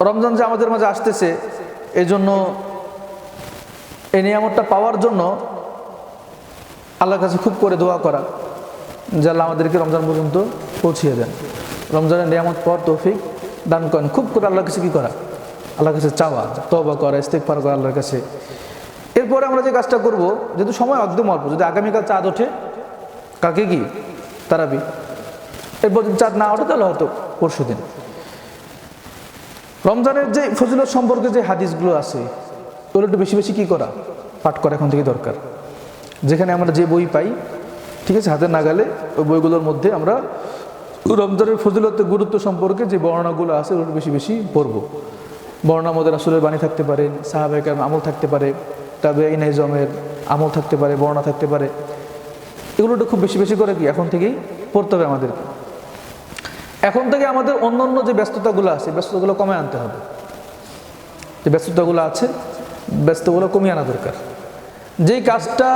Speaker 1: রমজান যে আমাদের মাঝে আসতেছে, এই জন্য এই নিয়ামতটা পাওয়ার জন্য আল্লাহর কাছে খুব করে দোয়া করা, যে আল্লাহ আমাদেরকে রমজান পর্যন্ত পৌঁছিয়ে দেন, রমজানের নিয়ামত পাওয়ার তৌফিক দান করেন। খুব করে আল্লাহর কাছে কি করা, আল্লাহর কাছে চাওয়া, তওবা করা, ইস্তিগফার করা আল্লাহর কাছে। এরপরে আমরা যে কাজটা করব, যেহেতু সময় একদম অল্প, যদি আগামীকাল চাঁদ ওঠে, কালকে কি তারাবি, এরপর যদি চাঁদ না ওঠে তাহলে হয়তো পরশু দিন। রমজানের যে ফজিলত সম্পর্কে যে হাদিসগুলো আছে, ওগুলো একটু বেশি বেশি কী করা, পাঠ করা এখন থেকে দরকার। যেখানে আমরা যে বই পাই, ঠিক আছে, হাতের নাগালে, ওই বইগুলোর মধ্যে আমরা রমজানের ফজিলতের গুরুত্ব সম্পর্কে যে বর্ণনাগুলো আছে, ওগুলো বেশি বেশি পড়ব। বর্ণনার মধ্যে রাসূলের বাণী থাকতে পারে, সাহাবায়ে কেরামের আমল থাকতে পারে, তাবেঈন ইজমের আমল থাকতে পারে, বর্ণনা থাকতে পারে। এগুলো একটু খুব বেশি বেশি করে কি এখন থেকেই পড়তে হবে আমাদেরকে। এখন থেকে আমাদের অন্যান্য যে ব্যস্ততাগুলো আছে, ব্যস্ততাগুলো কমে আনতে হবে। যে ব্যস্ততাগুলো আছে, ব্যস্ততাগুলো কমিয়ে আনা দরকার। যেই কাজটা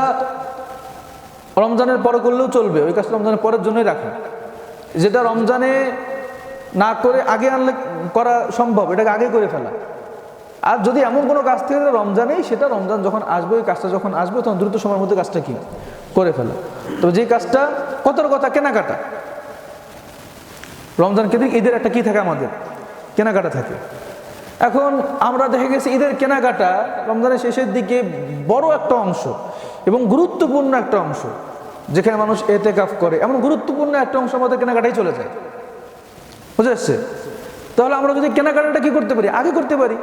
Speaker 1: রমজানের পরে করলেও চলবে, ওই কাজটা রমজানের পরের জন্যই রাখা। যেটা রমজানে না করে আগে আনলে করা সম্ভব, এটাকে আগে করে ফেলা। আর যদি এমন কোনো কাজ থেকে রমজানেই, সেটা রমজান যখন আসবে, ওই কাজটা যখন আসবে, তখন দ্রুত সময়ের মধ্যে কাজটা কি করে ফেলা। তো যে কাজটা, কতর কথা, কেনাকাটা। রমজান কেন্দ্রিক ঈদের একটা কি থাকে, আমাদের কেনাকাটা থাকে। এখন আমরা দেখে গেছি ঈদের কেনাকাটা রমজানের শেষের দিকে বড় একটা অংশ এবং গুরুত্বপূর্ণ একটা অংশ, যেখানে মানুষ এতেকাফ করে, এমন গুরুত্বপূর্ণ একটা অংশ আমাদের কেনাকাটাই চলে যায়। বুঝে আসছে? তাহলে আমরা যদি কেনাকাটাটা কি করতে পারি, আগে করতে পারি।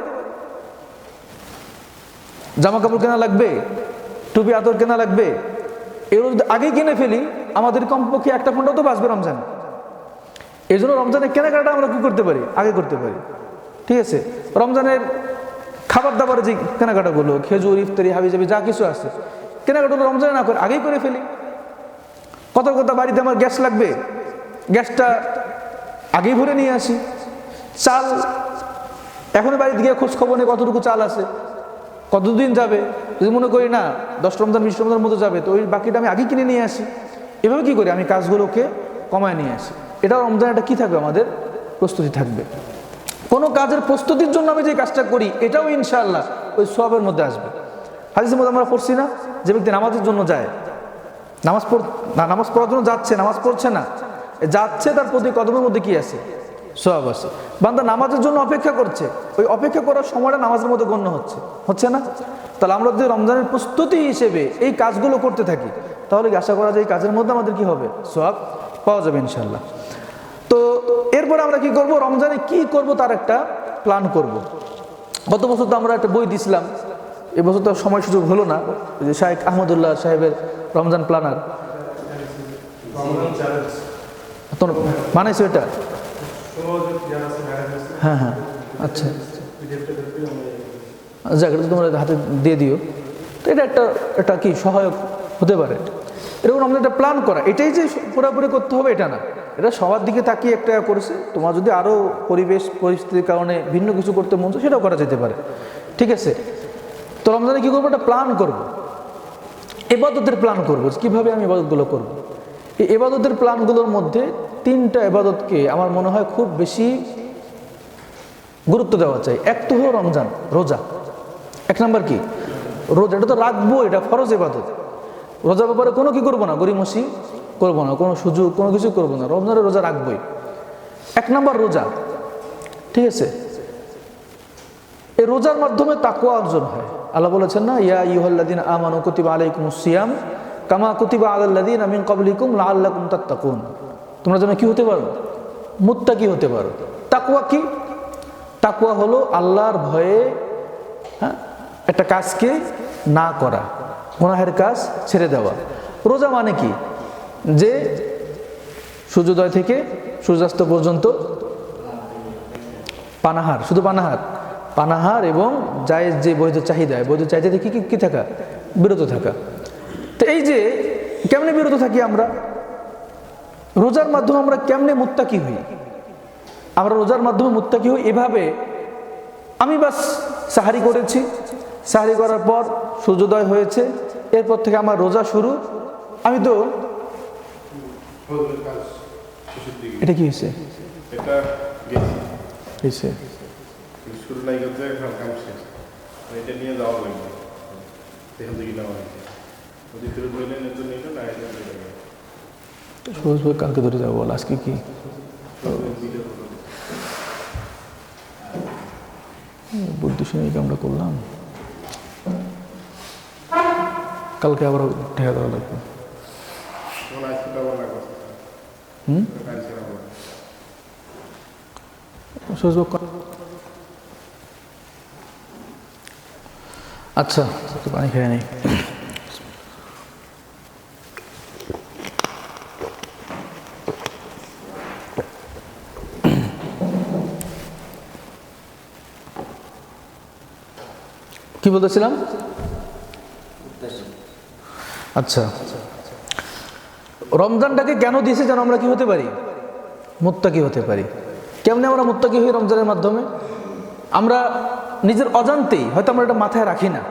Speaker 1: জামা কাপড় কেনা লাগবে, টুপি আতর কেনা লাগবে, এগুলো যদি আগে কিনে ফেলি, আমাদের কমপক্ষে একটা ঘন্টা তো বাঁচবে রমজান। এই জন্য রমজানের কেনাকাটা আমরা কি করতে পারি, আগে করতে পারি। ঠিক আছে, রমজানের খাবার দাবারের যে কেনাকাটাগুলো, খেজুর, ইফতারি, হাবিজাবি যা কিছু আছে, কেনাকাটা রমজানে না করে আগেই করে ফেলি। কত কথা বাড়িতে আমার গ্যাস লাগবে, গ্যাসটা আগেই ভরে নিয়ে আসি। চাল এখন বাড়িতে গিয়ে খোঁজ খবর নেই কতটুকু চাল আছে, কতদিন যাবে। যদি মনে করি না 10 রমজান 20 রমজানের মতো যাবে, তো ওই বাকিটা আমি আগেই কিনে নিয়ে আসি। এভাবে কি করি, আমি কাজগুলোকে কমায় নিয়ে আসি। এটা রমজান একটা কি থাকবে, আমাদের প্রস্তুতি থাকবে। কোনো কাজের প্রস্তুতির জন্য আমি যে কাজটা করি, এটাও ইনশাআল্লাহ ওই সওয়াবের মধ্যে আসবে। হাদিসের মধ্যে আমরা পড়ছি না, যে ব্যক্তি নামাজের জন্য যায়, নামাজ পড়ার জন্য যাচ্ছে, নামাজ পড়ছে না, যাচ্ছে, তার প্রতি কদমের মধ্যে কি আছে, সওয়াব আছে। বান্দা নামাজের জন্য অপেক্ষা করছে, ওই অপেক্ষা করার সময়টা নামাজের মধ্যে গণ্য হচ্ছে না। তাহলে আমরা যদি রমজানের প্রস্তুতি হিসেবে এই কাজগুলো করতে থাকি, তাহলে আশা করা যায় এই কাজের মধ্যে আমাদের কি হবে, সওয়াব পাওয়া যাবে ইনশাআল্লাহ। তো এরপরে আমরা কি করব, রমজানে কি করব তার একটা প্ল্যান করব। গত বছর তো আমরা একটা বই দিছিলাম, এবছর তো সময় সুযোগ হলো না, যে শাইখ আহমদুল্লাহ সাহেবের রমজান প্ল্যানার বানাইছো এটা? হ্যাঁ হ্যাঁ, আচ্ছা, যাক, এটা তোমরা হাতে দিয়ে দিও। তো এটা একটা কি সহায়ক হতে পারে, এরকম আমাদের একটা প্ল্যান করা। এটাই যে পুরোপুরি করতে হবে এটা না, এটা সবার দিকে তাকিয়ে একটা করেছে। তোমার যদি আরও পরিবেশ পরিস্থিতির কারণে ভিন্ন কিছু করতে মন চায়, সেটাও করা যেতে পারে। ঠিক আছে, তো রমজানে কী করবো, একটা প্ল্যান করবো, ইবাদতের প্ল্যান করবো, কীভাবে আমি ইবাদতগুলো করবো। এই ইবাদতের প্ল্যানগুলোর মধ্যে 3টা ইবাদতকে আমার মনে হয় খুব বেশি গুরুত্ব দেওয়া চাই। এক তো হলো রমজান, রোজা। 1 নম্বর কি, রোজা। এটা তো রাখবো, এটা ফরজ ইবাদত। রোজার ব্যাপারে কোনো কি করবো না, গরিমসি করবো না, কোনো সুযোগ কোনো কিছু করবো না, রমজানের রোজা রাখবোই। 1 নম্বর রোজা। ঠিক আছে, এই রোজার মাধ্যমে তাকওয়া অর্জন হয়। আল্লাহ বলেছেন না, ইয়া আইয়ুহাল্লাযীনা আমানু কুতিবা আলাইকুমুস সিয়াম কামা কুতিবা আলাল্লাযীনা মিন ক্বাবলিকুম লাআল্লাকুম তাত্তাকুন। তোমরা যেন কি হতে পারো, মুত্তাকি হতে পারো। তাকওয়া কি, তাকওয়া হলো আল্লাহর ভয়ে একটা কাজকে না করা, গুনাহের কাজ ছেড়ে দেওয়া। রোজা মানে কি, যে সূর্যোদয় থেকে সূর্যাস্ত পর্যন্ত পানাহার, শুধু পানাহার এবং জায়েজ যে বৈধ চাহিদা, বৈধ চাহিদা থেকে কি থাকা, বিরত থাকা। তো এই যে কেমনে বিরত থাকি আমরা, রোজার মাধ্যমে আমরা কেমনে মুত্তাকি হই, আমরা রোজার মাধ্যমে মুত্তাকি হই এভাবে, আমি বাস সাহারি করেছি, সাহারি করার পর সূর্যোদয় হয়েছে, এরপর থেকে আমার রোজা শুরু। আমি তো এটা কি হয়েছে,
Speaker 2: এটা
Speaker 1: হয়েছে
Speaker 2: শুরু নাই করতে কাম শেষ, এটা নিয়ে যাওয়া লাগবে, এখান থেকে নেওয়া লাগবে, যদি ফেরত হইলে নতুন নিলে না এটা
Speaker 1: সহজ ভাবে কালকে ধরে যাবো, বল আজকে কি বুদ্ধি শুনে এই কামটা করলাম, কালকে আবার ঠেকা দেওয়া লাগবে। আচ্ছা, পানি খেয়ে নেই। কি বলতেছিলাম, আচ্ছা, রমজানটাকে কেন দিয়েছে যেন আমরা কি হতে পারি, মুত্তাকি হতে পারি। কেমনে আমরা মুত্তাকি হই রমজানের মাধ্যমে, আমরা নিজের অজান্তেই হয়তো আমরা এটা মাথায় রাখি না,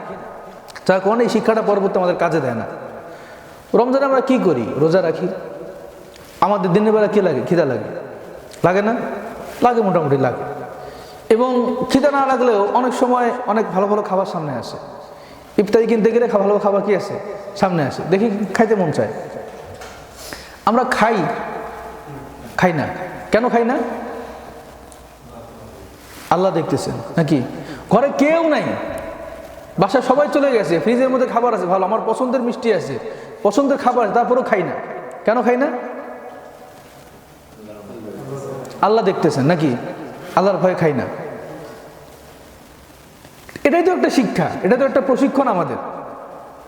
Speaker 1: যার কারণে এই শিক্ষাটা পরবর্তী আমাদের কাজে দেয় না। রমজানে আমরা কি করি, রোজা রাখি, আমাদের দিনের বেলা কি লাগে, খিদা লাগে, লাগে না, লাগে, মোটামুটি লাগে। এবং খিদা না লাগলেও অনেক সময় অনেক ভালো ভালো খাবার সামনে আসে, ইফতারি কিনতে গেলে ভালো ভালো খাবার কি আছে সামনে আসে, দেখি খাইতে মন চায়, আমরা খাই না, কেন খাই না, আল্লাহ দেখতেছেন নাকি, ঘরে কেউ নাই, বাসায় সবাই চলে গেছে, ফ্রিজের মধ্যে খাবার আছে ভালো, আমার পছন্দের মিষ্টি আছে, পছন্দের খাবার, তারপরেও খাই না, কেন খাই না, আল্লাহ দেখতেছেন নাকি, আল্লাহর ভয়ে খাই না। এটাই তো একটা শিক্ষা, এটা তো একটা প্রশিক্ষণ আমাদের,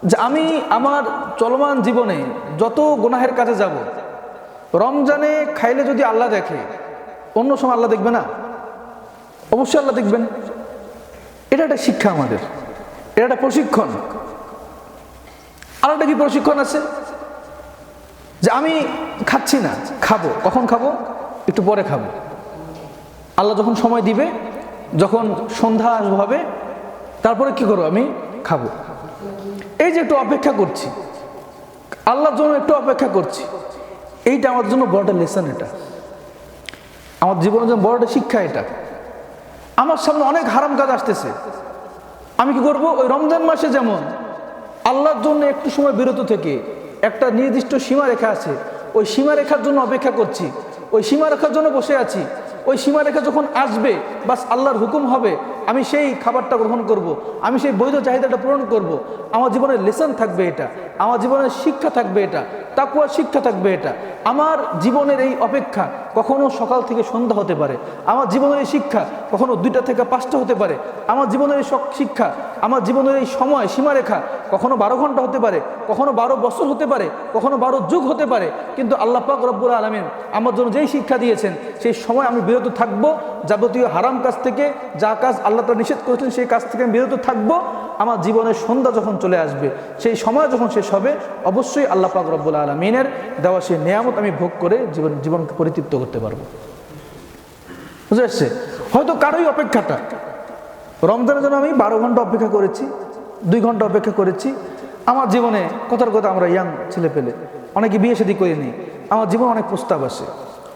Speaker 1: যে আমি আমার চলমান জীবনে যত গুনাহের কাছে যাব, রমজানে খাইলে যদি আল্লাহ দেখে অন্য সময় আল্লাহ দেখবে না? অবশ্যই আল্লাহ দেখবেন। এটা একটা শিক্ষা আমাদের, এটা একটা প্রশিক্ষণ। আর একটা কি প্রশিক্ষণ আছে যে আমি খাচ্ছি না, খাবো। কখন খাবো? একটু পরে খাবো। আল্লাহ যখন সময় দিবে, যখন সন্ধ্যা হবে, তারপরে কি করবো? আমি খাবো। এই যে একটু অপেক্ষা করছি, আল্লাহর জন্য একটু অপেক্ষা করছি, এইটা আমাদের জন্য বড় একটা লেসন। এটা আমার জীবনের জন্য বড় একটা শিক্ষা। এটা আমার সামনে অনেক হারাম কাজ আসতেছে, আমি কি করব? ওই রমজান মাসে যেমন আল্লাহর জন্য একটু সময় বিরত থেকে একটা নির্দিষ্ট সীমারেখা আছে, ওই সীমারেখার জন্য অপেক্ষা করছি, ওই সীমারেখার জন্য বসে আছি। ওই সীমারেখা যখন আসবে, বাস আল্লাহর হুকুম হবে, আমি সেই খাবারটা গ্রহণ করব, আমি সেই বৈধ চাহিদাটা পূরণ করব। আমার জীবনের লেসন থাকবে এটা, আমার জীবনের শিক্ষা থাকবে এটা, তাকওয়ার শিক্ষা থাকবে এটা। আমার জীবনের এই অপেক্ষা কখনো সকাল থেকে সন্ধ্যা হতে পারে, আমার জীবনের এই শিক্ষা কখনো 2টা থেকে 5টা হতে পারে, আমার জীবনের এই শিক্ষা, আমার জীবনের এই সময় সীমারেখা কখনো 12 ঘন্টা হতে পারে, কখনো 12 বছর হতে পারে, কখনো 12 যুগ হতে পারে। কিন্তু আল্লাহ পাক রব্বুল আলামিন আমার জন্য যেই শিক্ষা দিয়েছেন, সেই সময় আমি বিরত থাকবো। যাবতীয় হারাম কাজ থেকে, যা কাজ আল্লাহ তাআলা নিষেধ করেছেন, সেই কাজ থেকে আমি বিরত থাকবো। আমার জীবনের সন্ধ্যা যখন চলে আসবে, সেই সময় যখন শেষ হবে, অবশ্যই আল্লাহ পাক রব্বুল আলামিনের দেওয়া সেই নিয়ামত আমি ভোগ করে জীবনকে পরিতৃপ্ত করতে পারবো। বুঝে আসছে? হয়তো কারোই অপেক্ষাটা রমজানের জন্য আমি 12 ঘন্টা অপেক্ষা করেছি, 2 ঘন্টা অপেক্ষা করেছি। আমার জীবনে কথার কথা, আমরা ইয়াং ছেলে পেলে অনেকে বিয়ে শাদী করিনি, আমার জীবনে অনেক প্রস্তাব আসে,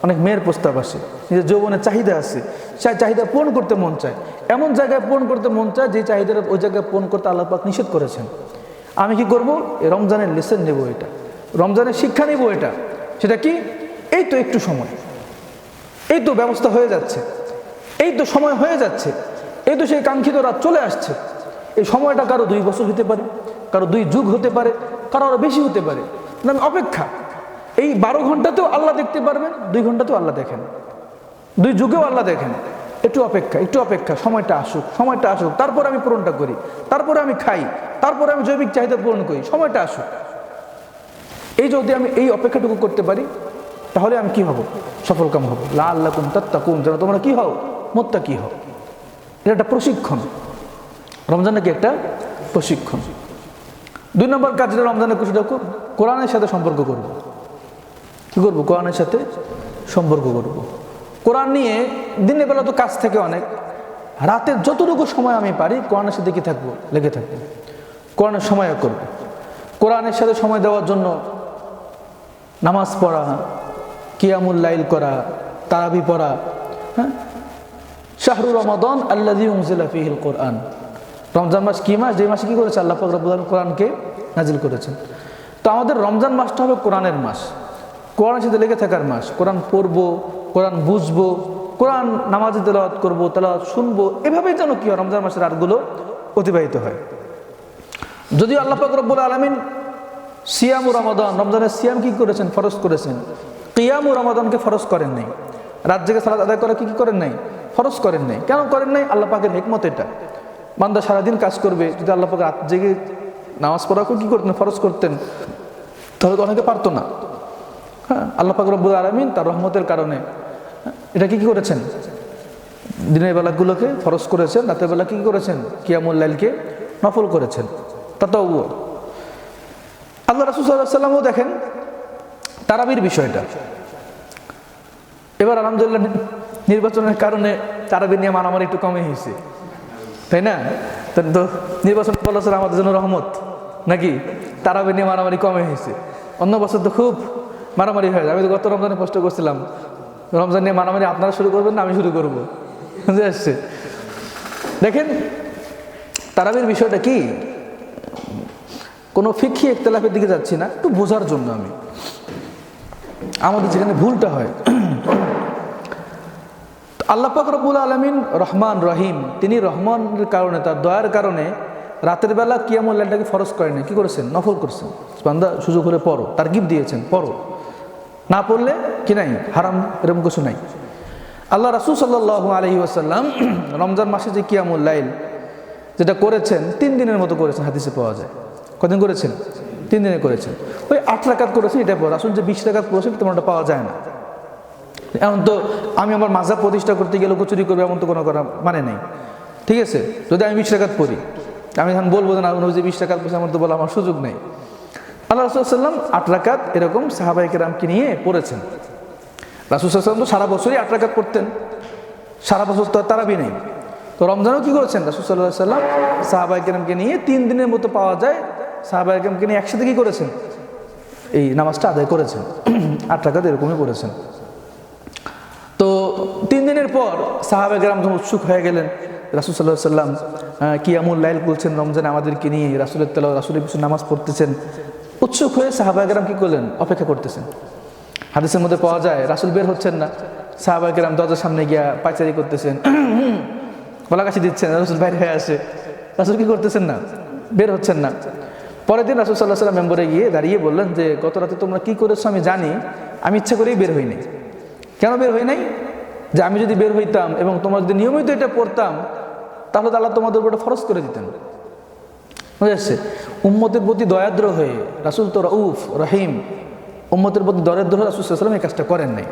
Speaker 1: অনেক মেয়ের প্রস্তাব আসে, নিজের যৌবনের চাহিদা আছে, সেই চাহিদা পূরণ করতে মন চায়, এমন জায়গায় পূরণ করতে মন চায় যে চাহিদাটা ওই জায়গায় পূরণ করতে আল্লাহ পাক নিষেধ করেছেন। আমি কি করব? এই রমজানের লেসন নেব, এটা রমজানের শিক্ষা নেব। এটা সেটা কি? এই তো একটু সময়, এই তো ব্যবস্থা হয়ে যাচ্ছে, এই তো সময় হয়ে যাচ্ছে, এই তো সেই কাঙ্ক্ষিত রাত চলে আসছে। এই সময়টা কারো 2 বছর হতে পারে, কারো 2 যুগ হতে পারে, কারো আরো বেশি হতে পারে। আমি অপেক্ষা, এই 12 ঘন্টাতেও আল্লাহ দেখতে পারবেন, 2 ঘন্টাতেও আল্লাহ দেখেন, 2 যুগেও আল্লাহ দেখেন। একটু অপেক্ষা, একটু অপেক্ষা, সময়টা আসুক, সময়টা আসুক, তারপরে আমি পূরণটা করি, তারপরে আমি খাই, তারপরে আমি জৈবিক চাহিদা পূরণ করি, সময়টা আসুক। এই যদি আমি এই অপেক্ষাটুকু করতে পারি, তাহলে আমি কি হব? সফলকাম হব। লাআল্লাকুম তাত্তাকুন, যেন তোমরা কি হও? মুত্তাকি হও। এটা একটা প্রশিক্ষণ। রমজান নাকি একটা প্রশিক্ষণ। 2 নম্বর কাজ, যেটা রমজানের খুশিটা কোরআনের সাথে সম্পর্ক করব। কি করব? কোরআনের সাথে সম্পর্ক করব। কোরআন নিয়ে দিনের বেলা তো কাজ থেকে অনেক, রাতের যতটুকু সময় আমি পারি কোরআনের সাথে কি থাকবো? লেগে থাকবো, কোরআনের সময় করব। কোরআনের সাথে সময় দেওয়ার জন্য নামাজ পড়া, কিয়ামুল লাইল করা, তারাবি পড়া। হ্যাঁ, শাহরু রমাদান আল্লাযী উনজিলা ফীহিল কোরআন। রমজান মাস কি মাস? যে মাসে কি করেছে আল্লাহ পাক রব্বুল আলামিন কোরআনকে নাজিল করেছেন। তো আমাদের রমজান মাসটা হবে কোরআনের মাস, কোরআনের সাথে লেগে থাকার মাস। কোরআন পড়বো, কোরআন বুঝবো, কোরআন নামাজে তেলাওয়াত করবো, তেলাওয়াত শুনবো, এভাবেই যেন কি হয় রমজান মাসের রাতগুলো অতিবাহিত হয়। যদিও আল্লাহ পাক রব্বুল আলামিন সিয়ামু রমাদান, রমজানের সিয়াম কি করেছেন? ফরজ করেছেন। কিয়ামু রমাদানকে ফরজ করেন নাই। রাত জেগে সালাত আদায় করা কি করেন নাই? ফরজ করেন নাই। কেন করেন নাই? আল্লাহ পাকের হিকমত এটা। বান্দা সারাদিন কাজ করবে, যদি আল্লাহ পাক রাত জেগে নামাজ পড়াকেও কি করতেন? ফরজ করতেন, তাহলে তো অনেকে পারতো না। হ্যাঁ, আল্লাহ পাক রব্বুল আলামিন তার রহমতের কারণে এটা কি করেছেন? দিনের বেলাগুলোকে ফরজ করেছেন, রাতের বেলা কি করেছেন? কিয়ামুল লাইলকে নফল করেছেন। তাতাওয়ু। আল্লাহ রাসূল সাল্লাল্লাহু আলাইহি ওয়াসাল্লামও দেখেন তারাবির বিষয়টা। এবার আলহামদুলিল্লাহ নির্বাচনের কারণে তারাবি নিয়ে মারামারি একটু কমে হয়েছে, তাই না? তো নির্বাচন বছর আমাদের জন্য রহমত নাকি? তারাবি নিয়ে মারামারি কমে হয়েছে। অন্য বছর তো খুব মারামারি হয়ে যায়। আমি তো গত রমজানে প্রশ্ন করছিলাম, রমজান নিয়ে মারামারি আপনারা শুরু করবেন না আমি শুরু করবো? বুঝে আসছে? দেখেন তারাবির বিষয়টা কি, কোনো ফিকহি ইখতিলাফের দিকে যাচ্ছি না, একটু বোঝার জন্য আমি, আমাদের যেখানে ভুলটা হয়। আল্লাহ পাক রব্বুল আলামিন রহমান রহিম, তিনি রহমানের কারণে, তার দয়ার কারণে রাতের বেলা কিয়ামুল লাইলটাকে ফরজ করেন, কি করেছেন? নফল করেছেন। বান্দা সুযোগ হলে পড়ো, তারগিব দিয়েছেন, পড়ো, না পড়লে কি নাই? হারাম, এরকম কিছু নাই। আল্লাহ রাসূল সাল্লাল্লাহু আলাইহি ওয়াসাল্লাম রমজান মাসে যে কিয়ামুল লাইল যেটা করেছেন 3 দিনের মতো করেছেন, হাদিসে পাওয়া যায়। কদিন করেছেন? 3 দিনে করেছেন। ওই 8 রাকাত করেছেন, এটা পর রাসূল যে 20 রাকাত করেছেন তেমনটা পাওয়া যায় না। এখন তো আমি আমার মাযহাব প্রতিষ্ঠা করতে গেলে চুরি করবো এমন তো কোনো করা মানে নেই, ঠিক আছে। যদি আমি 20 রাকাত পড়ি, আমি এখন বলবো যে না নবীজি 20 রাকাত পড়ছে, আমার তো বলা আমার সুযোগ নেই। আল্লাহ রাসূল সাল্লাল্লাহু আলাইহি ওয়াসাল্লাম 8 রাকাত এরকম সাহাবায়ে কেরামকে নিয়ে পড়েছেন। রাসূল সাল্লাল্লাহু আলাইহি ওয়াসাল্লাম তো সারা বছরই 8 রাকাত পড়তেন, সারা বছর তো আর তারাবি নেই। তো রমজানও কি করেছেন রাসূল সাল্লাল্লাহু আলাইহি ওয়াসাল্লাম সাহাবায়ে কেরামকে নিয়ে 3 দিনের মতো পাওয়া যায়, সাহাবায়ে কেরামকে নিয়ে একসাথে কি করেছেন, এই নামাজটা আদায় করেছেন। 8 রাকাত এরকমই পড়েছেন। তো 3 দিনের পর সাহাবায়ে কেরাম যখন উৎসুক হয়ে গেলেন, রাসূল সাল্লাল্লাহু আলাইহি ওয়াসাল্লাম কিয়ামুল লাইল বলছেন রমজানে আমাদেরকে নিয়ে, রাসূলের তেলাওয়াত, রাসূলের পিছনে নামাজ পড়তেছেন, উৎসুক হয়ে সাহাবায়ে কেরাম কি করলেন, অপেক্ষা করতেছেন। হাদিসের মধ্যে পাওয়া যায় রাসূল বের হচ্ছেন না, সাহাবায়ে কেরাম দরজার সামনে গিয়া পায়চারি করতেছেন, গলাকাশি দিচ্ছেন, রাসূল বাইরে হয়ে আসে, রাসূল কি করতেছেন না, বের হচ্ছেন না। পরের দিন রাসূল সাল্লাল্লাহু আলাইহি ওয়াসাল্লাম মেম্বরে গিয়ে দাঁড়িয়ে বললেন যে গত রাতে তোমরা কি করেছো আমি জানি, আমি ইচ্ছা করেই বের হই নাই। কেন বের হই নাই? যে আমি যদি বের হইতাম এবং তোমরা যদি নিয়মিত এটা পড়তাম তাহলে তো আল্লাহ তোমাদের উপর এটা ফরজ করে দিতেন। বুঝে আসছে? উম্মতের প্রতি দয়াদ্র হয়ে, রাসূল তো রউফ রহিম, উম্মতের প্রতি দয়াদ্র হয়ে রাসূল সাল্লাল্লাহু আলাইহি ওয়াসাল্লাম এই কাজটা করেন নাই,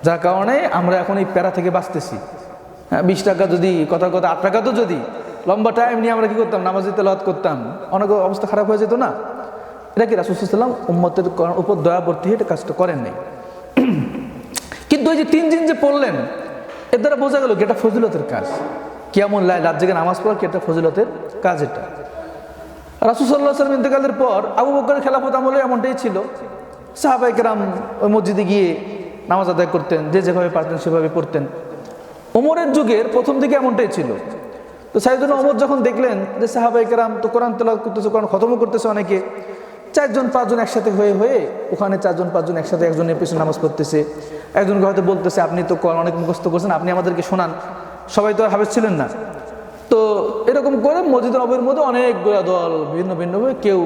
Speaker 1: যার কারণে আমরা এখন এই প্যারা থেকে বাঁচতেছি। হ্যাঁ, 20 টাকা যদি কথা 8 টাকা তো যদি লম্বা টাইম নিয়ে আমরা কি করতাম, নামাজ তেলাওয়াত করতাম, অনেক অবস্থা খারাপ হয়ে যেত না। এটা কি রাসূল সাল্লাল্লাহু আলাইহি ওয়াসাল্লাম উম্মতের উপর দয়াবর্তী হয়ে এটা কাজটা করেন নাই। কিন্তু এই যে 3 দিন যে পড়লেন, এর দ্বারা বোঝা গেল কি এটা ফজিলতের কাজ। কিয়ামুল লাইল, রাত জেগে নামাজ পড়া কি এটা ফজিলতের কাজ। এটা রাসূল সাল্লাল্লাহু আলাইহি ওয়াসাল্লাম ইন্তেকালের পর আবু বকরের খেলাফত আমলে এমনটাই ছিল। সাহাবায়ে কেরাম ওই মসজিদে গিয়ে নামাজ আদায় করতেন, যে যেভাবে পারতেন সেভাবে পড়তেন। ওমরের যুগের প্রথম দিকে এমনটাই ছিল। তো সাইয়েদনা ওমর যখন দেখলেন যে সাহাবায়ে কেরাম তো কোরআন তেলাওয়াত করতেছে, কোরআন খতমও করতেছে অনেকে, 4-5 জন একসাথে হয়ে ওখানে 4-5 জন একসাথে একজনের পিছনে নামাজ পড়তেছে, একজনকে হয়তো বলতেছে আপনি তো কোরআন অনেক মুখস্থ করছেন, আপনি আমাদেরকে শোনান, সবাই তো আর হাফেজ ছিলেন না। তো এরকম করে মসজিদ নববীর মধ্যে অনেকগুলো দল ভিন্ন ভিন্নভাবে, কেউ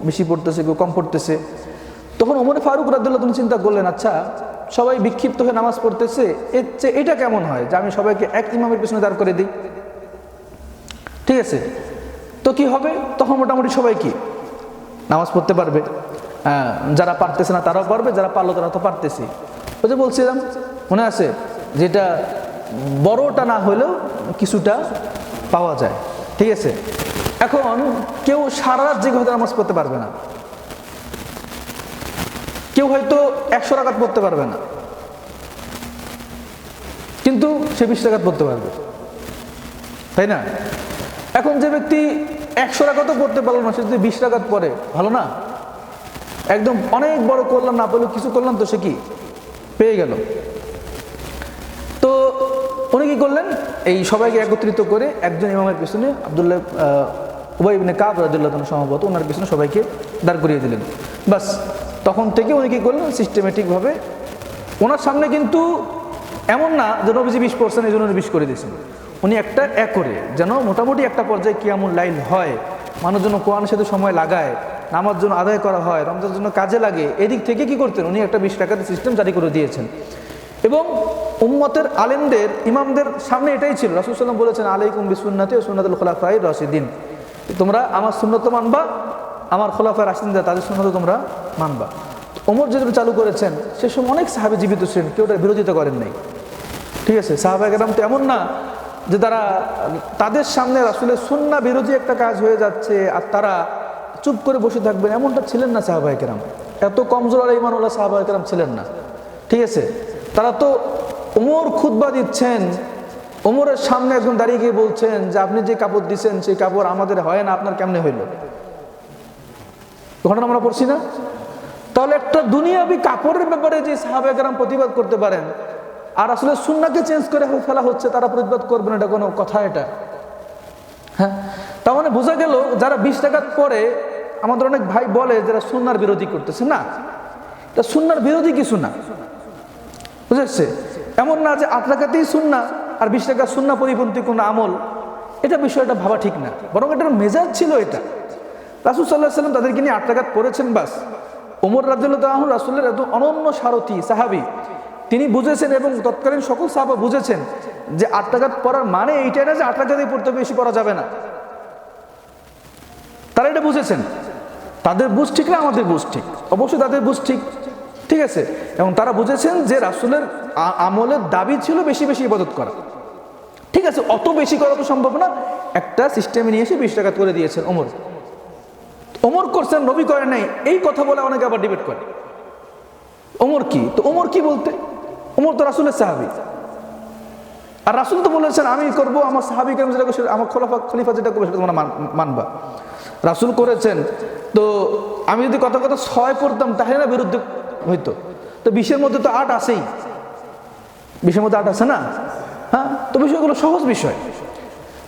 Speaker 1: বেশি পড়তেছে, কেউ কম পড়তেছে। তখন ওমর ফারুক রাদিয়াল্লাহু আনহু চিন্তা করলেন, আচ্ছা সবাই বিক্ষিপ্ত হয়ে নামাজ পড়তেছে, এর চেয়ে এটা কেমন হয় যে আমি সবাইকে এক ইমামের পিছনে দাঁড় করে দিই, ঠিক আছে? তো কি হবে, তখন মোটামুটি সবাই কি নামাজ পড়তে পারবে, যারা পারতেছে না তারাও পারবে, যারা পারলো তারা তো পারতেছি। ওই যে বলছিলাম মনে আছে, যেটা বড়টা না হলেও কিছুটা পাওয়া যায়, ঠিক আছে? এখন কেউ সারা রাত জেগে হয়তো নামাজ পড়তে পারবে না, কেউ হয়তো 100 রাকাত পড়তে পারবে না, কিন্তু সে 20 রাকাত পড়তে পারবে, তাই না? এখন যে ব্যক্তি 100 রাকাতও পড়তে পারলো না, সে যদি 20 রাকাত পড়ে, ভালো না? একদম অনেক বড় করলাম, না পেলেও কিছু করলাম, তো সে কি পেয়ে গেল। তো উনি কি করলেন, এই সবাইকে একত্রিত করে একজন ইমামের পিছনে, আব্দুল্লাহ উবাই ইবনে কাব রাদিয়াল্লাহু আনহু সম্ভবত, ওনার পিছনে সবাইকে দাঁড় করিয়ে দিলেন। বাস, তখন থেকে উনি কি করলেন, সিস্টেমেটিকভাবে ওনার সামনে, কিন্তু এমন না যে নবীজি 20% এই জন্য 20 করে দিয়েছেন, উনি একটা করে যেন মোটামুটি একটা পর্যায়ে কিয়ামুল লাইল হয়, মানুষ জন্য কোরআনের সাথে সময় লাগায়, নামাজ জন্য আদায় করা হয়, রমজানের জন্য কাজে লাগে, এদিক থেকে কি করতেন, উনি একটা 20 টাকার সিস্টেম জারি করে দিয়েছেন। এবং উম্মতের আলেমদের, ইমামদের সামনে এটাই ছিল, রাসূল সাল্লাল্লাহু আলাইহি ওয়াসাল্লাম বলেছেন আলাইকুম বিসুন্নতি ওয়া সুন্নাতুল খুলাফায়ে রাশিদিন, তোমরা আমার সুন্নত মানবা, আমার খোলাফায়ে রাশিদিন তাদের সুন্নত তোমরা মানবা। ওমর যেটা চালু করেছেন, সে সময় অনেক সাহাবী জীবিত ছিলেন, কেউ এটার বিরোধিতা করেন নাই, ঠিক আছে? সাহাবায়ে কেরাম তো এমন না যে তারা, তাদের সামনে রাসূলের সুন্নাহ বিরোধী একটা কাজ হয়ে যাচ্ছে আর তারা চুপ করে বসে থাকবেন, এমনটা ছিলেন না সাহাবায়ে কেরাম। এত কমজোর আর ঈমানওয়ালা সাহাবায়ে কেরাম ছিলেন না, ঠিক আছে? তারা তো ওমর খুতবা দিচ্ছেন, ওমরের সামনে একজন দাঁড়িয়ে গিয়ে বলছেন যে আপনি যে কাপড় দিচ্ছেন সেই কাপড় আমাদের হয় না, আপনার কেমনে হইল? ঘটনা আমরা পড়ছি না? তাহলে একটা দুনিয়াবি কাপড়ের ব্যাপারে যে সাহাবায়ে কেরাম প্রতিবাদ করতে পারেন, আর আসলে সুন্নাহকে চেঞ্জ করে ফেলা হচ্ছে, তারা প্রতিবাদ করবেন, এটা কোনো কথা? এটা, হ্যাঁ, তার মানে বোঝা গেল যারা 20 রাকাত পড়ে, আমাদের অনেক ভাই বলে যারা সুন্নাহর বিরোধী করতেছে, না, এটা সুন্নাহর বিরোধী কিছু না, বুঝেছে? এমন না যে 8 রাকাতেই সুন্নাহ আর 20 রাকাত সুন্নাহ পরিপন্থী কোনো আমল, এটা বিষয়টা ভাবা ঠিক না, বরং এটার মেজাজ ছিল এটা। রাসূল সাল্লাল্লাহু আলাইহি ওয়াসাল্লাম তাদেরকে নিয়ে 8 রাকাত পড়েছেন, বাস। ওমর রাদিয়াল্লাহু আনহু রাসূলের এত অনন্য সারথি সাহাবী, তিনি বুঝেছেন এবং তৎকালীন সকল সাহাবা বুঝেছেন যে 8 রাকাত পড়ার মানে এইটাই না যে 8 রাকাতই পড়তে বেশি পড়া যাবে না, তারা এটা বুঝেছেন। তাদের বুঝ ঠিক না আমাদের বুঝ ঠিক, অবশ্যই তাদের বুঝ ঠিক, ঠিক আছে? এবং তারা বুঝেছেন যে রাসূলের আমলের দাবি ছিল বেশি বেশি ইবাদত করা। ঠিক আছে, অত বেশি করা তো সম্ভব না, একটা সিস্টেমে নিয়ে এসে 20 রাকাত করে দিয়েছেন ওমর। ওমর করছেন, নবী করে নাই, এই কথা বলে অনেকে আবার ডিবেট করে ওমর কি। তো ওমর কি বলতে, ওমর তো রাসূলের সাহাবী, আর রাসূল তো বলেছেন আমি করব, আমার সাহাবী কেরাম যেটা করছে, আমার খলিফা যেটা করবে সেটা তোমরা মানবা। রাসূল করেছেন, তো আমি যদি কথা 6 পড়তাম তাহলে না বিরুদ্ধে হইতো। তো 20-এর মধ্যে তো 8 আছেই, 20-এর মধ্যে 8 আছে না, হ্যাঁ, তো বিষয়গুলো সহজ বিষয়।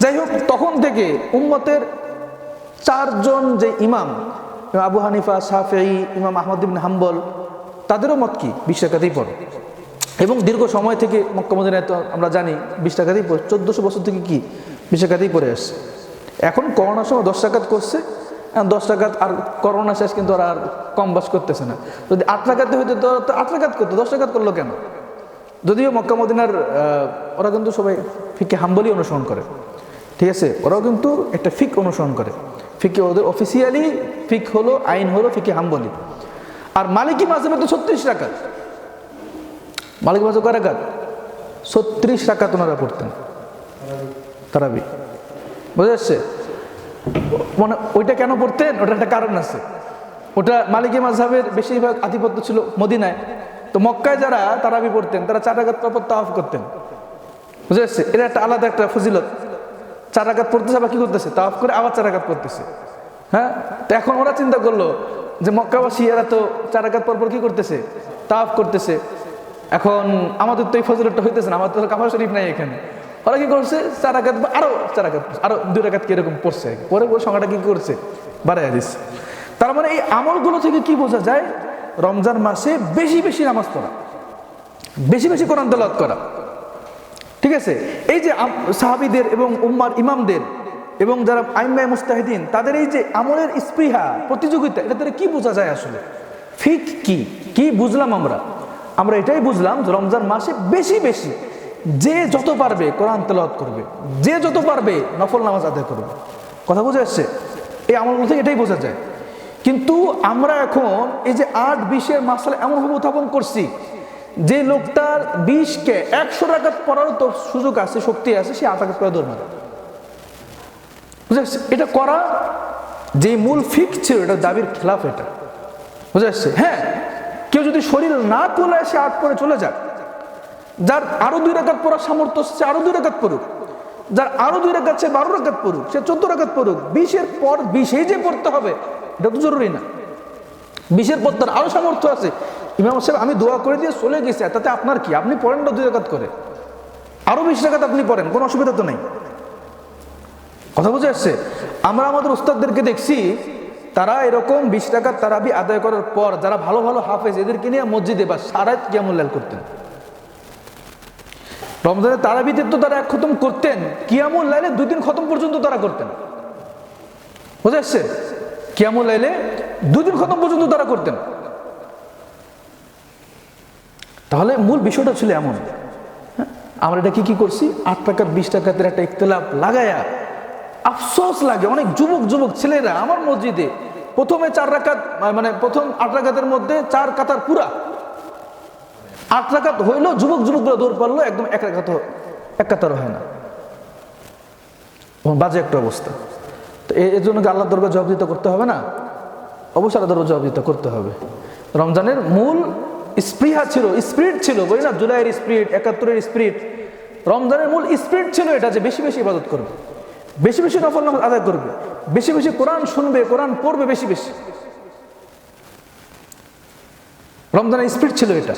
Speaker 1: যাই হোক, তখন থেকে উম্মতের 4 জন যে ইমাম, আবু হানিফা, শাফিঈ, ইমাম আহমদ ইবনে হাম্বল, তাদেরও মত কি 20 রাকাতেই পড়ে। এবং দীর্ঘ সময় থেকে মক্কা মদিনায় তো আমরা জানি 20 রাকাতেই পড়ে, 1400 বছর থেকে কি 20 রাকাতেই পড়ে আসছে। এখন করোনার সময় 10 রাকাত করছে, 10 রাকাত, আর করোনা শেষ কিন্তু আর কম বাস করতেছে না। যদি 8 রাকাতে হইতো তো 8 রাকাত করতো, 10 রাকাত করলো কেন? যদিও মক্কা মদিনার ওরা কিন্তু সবাই ফিকে হাম্বলি অনুসরণ করে, ঠিক আছে, ওরাও কিন্তু একটা ফিক অনুসরণ করে। ফিকে ওদের অফিসিয়ালি ফিক হলো, আইন হলো ফিকে হাম্বলি। আর মালিকি মাযহাবে তো 36 রাকাত, মালিকি মাযহাব কয় রাকাত? 36 রাকাত ওনারা পড়তেন তারাবি, বুঝা যাচ্ছে? মানে ওইটা কেন পড়তেন, ওটার একটা কারণ আছে। ওটা মালিকি মাযহাবের বেশিরভাগ আধিপত্য ছিল মদিনায়, তো মক্কায় যারা তারাবি পড়তেন তারা 4 রাকাত পর তাওয়াফ করতেন, বুঝা যাচ্ছে? এটা একটা আলাদা একটা ফজিলত। 4 রাকাত পড়তেছে, আবার কি করতেছে, তাওয়াফ করে আবার 4 রাকাত পড়তেছে। হ্যাঁ, তো এখন ওরা চিন্তা করলো যে মক্কাবাসী এরা তো 4 রাকাত পর কি করতেছে, তাওয়াফ করতেছে, এখন আমাদের তো এই ফজিলতটা হইতেছে না, আমাদের তো কাবা শরীফ নাই এখানে। ওরা কি করছে, 4 রাকাত আরো 4 রাকাত আরো 2 রাকাত কিরকম পড়ছে, পরে সংখ্যাটা কি করছে, বাড়াইয়া দিচ্ছে। তার মানে এই আমলগুলো থেকে কি বোঝা যায়, রমজান মাসে বেশি বেশি নামাজ পড়া, বেশি বেশি কোরআন তেলাওয়াত করা, ঠিক আছে? এই যে সাহাবীদের এবং উম্মার ইমামদের এবং যারা আইম্মায়ে মুজতাহিদিন, তাদের এই যে আমলের স্পৃহা, প্রতিযোগিতা, এটা থেকে কি বোঝা যায় আসলে? ফিক কি কি বুঝলাম আমরা এটাই বুঝলাম যে রমজান মাসে বেশি বেশি যে যত পারবে কোরআন তেলাওয়াত করবে, যে যত পারবে নফল নামাজ আদায় করবে। কথা বুঝে আসছে? এই আমলগুলো থেকে এটাই বোঝা যায়। কিন্তু আমরা এখন এই যে 8-20-এর মাসালা এমনভাবে উত্থাপন করছি, যে লোকটার 20-কে 100 রাকাত পড়ার তো সুযোগ আছে, শক্তি আছে, সে 8 রাকাত করে দৌড় মারে, বুঝে আসছে? এটা করা যে মূল ফিক ছিল, এটা দাবির খেলাফ, এটা বুঝে আসছে? হ্যাঁ, কেউ যদি শরীর না তোলায় সে 8 পরে চলে যাক, যার আরো 2 রাকাত পড়ার সামর্থ্য সে আরো 2 রাকাত পড়ুক, যার আরো 2 রাকাত সে 12 রাকাত পড়ুক, সে 14 রাকাত পড়ুক। 20-এর পর 20-এই যে পড়তে হবে এটা তো জরুরি না। 20-এর পর তার আরো সামর্থ্য আছে, ইমাম সাহেব আমি দোয়া করে দিয়ে চলে গেছি, তাতে আপনার কি, আপনি পড়েন না 2 রাকাত করে, আরো 20 রাকাত আপনি পড়েন, কোনো অসুবিধা তো নেই। কথা বুঝে আসছে? আমরা আমাদের উস্তাদদেরকে দেখছি, তারা এরকম 20 রাকাত তারাবি আদায় করার পর যারা ভালো ভালো হাফেজ, এদেরকে নিয়ে মসজিদে বা সারা রাত কিয়ামুল লাইল করতেন। রমজানের তারাবিতে তো তারা 1 খতম করতেন, কিয়ামুল লাইলে 2-3 খতম পর্যন্ত তারা করতেন, বুঝে আসছে? কিয়ামুল লাইলে 2-3 খতম পর্যন্ত তারা করতেন। তাহলে মূল বিষয়টা ছিল এমন, আমরা এটা কি করছি, 8 রাকাত 20 রাকাতের একটা ইখতিলাফ লাগায়া আফসোস লাগে। অনেক যুবক ছেলেরা আমার মসজিদে প্রথমে 4 রাকাত, মানে প্রথম 8 রাকাতের মধ্যে 4 কাতার পুরা 8 রাকাত হইলো, যুবকরা দৌড় পারলো, একদম 1 কাতারও হয় না, বাজে একটা অবস্থা। তো এর জন্য কি আল্লাহর দরবারে জবাবদিহিতা করতে হবে না? অবশ্যই আল্লাহর দরবারে জবাবদিহিতা করতে হবে। রমজানের মূল স্পৃহা ছিল, স্পিরিট ছিল, বলি না, জুলাইয়ের স্পিরিট, 71-এর স্পিরিট, রমজানের মূল স্পিরিট ছিল এটা, যে বেশি বেশি ইবাদত করবে, বেশি বেশি নফল নামাজ আদায় করবে, বেশি বেশি কোরআন শুনবে, কোরআন পড়বে বেশি বেশি। রমজানের স্পিরিট ছিল এটা,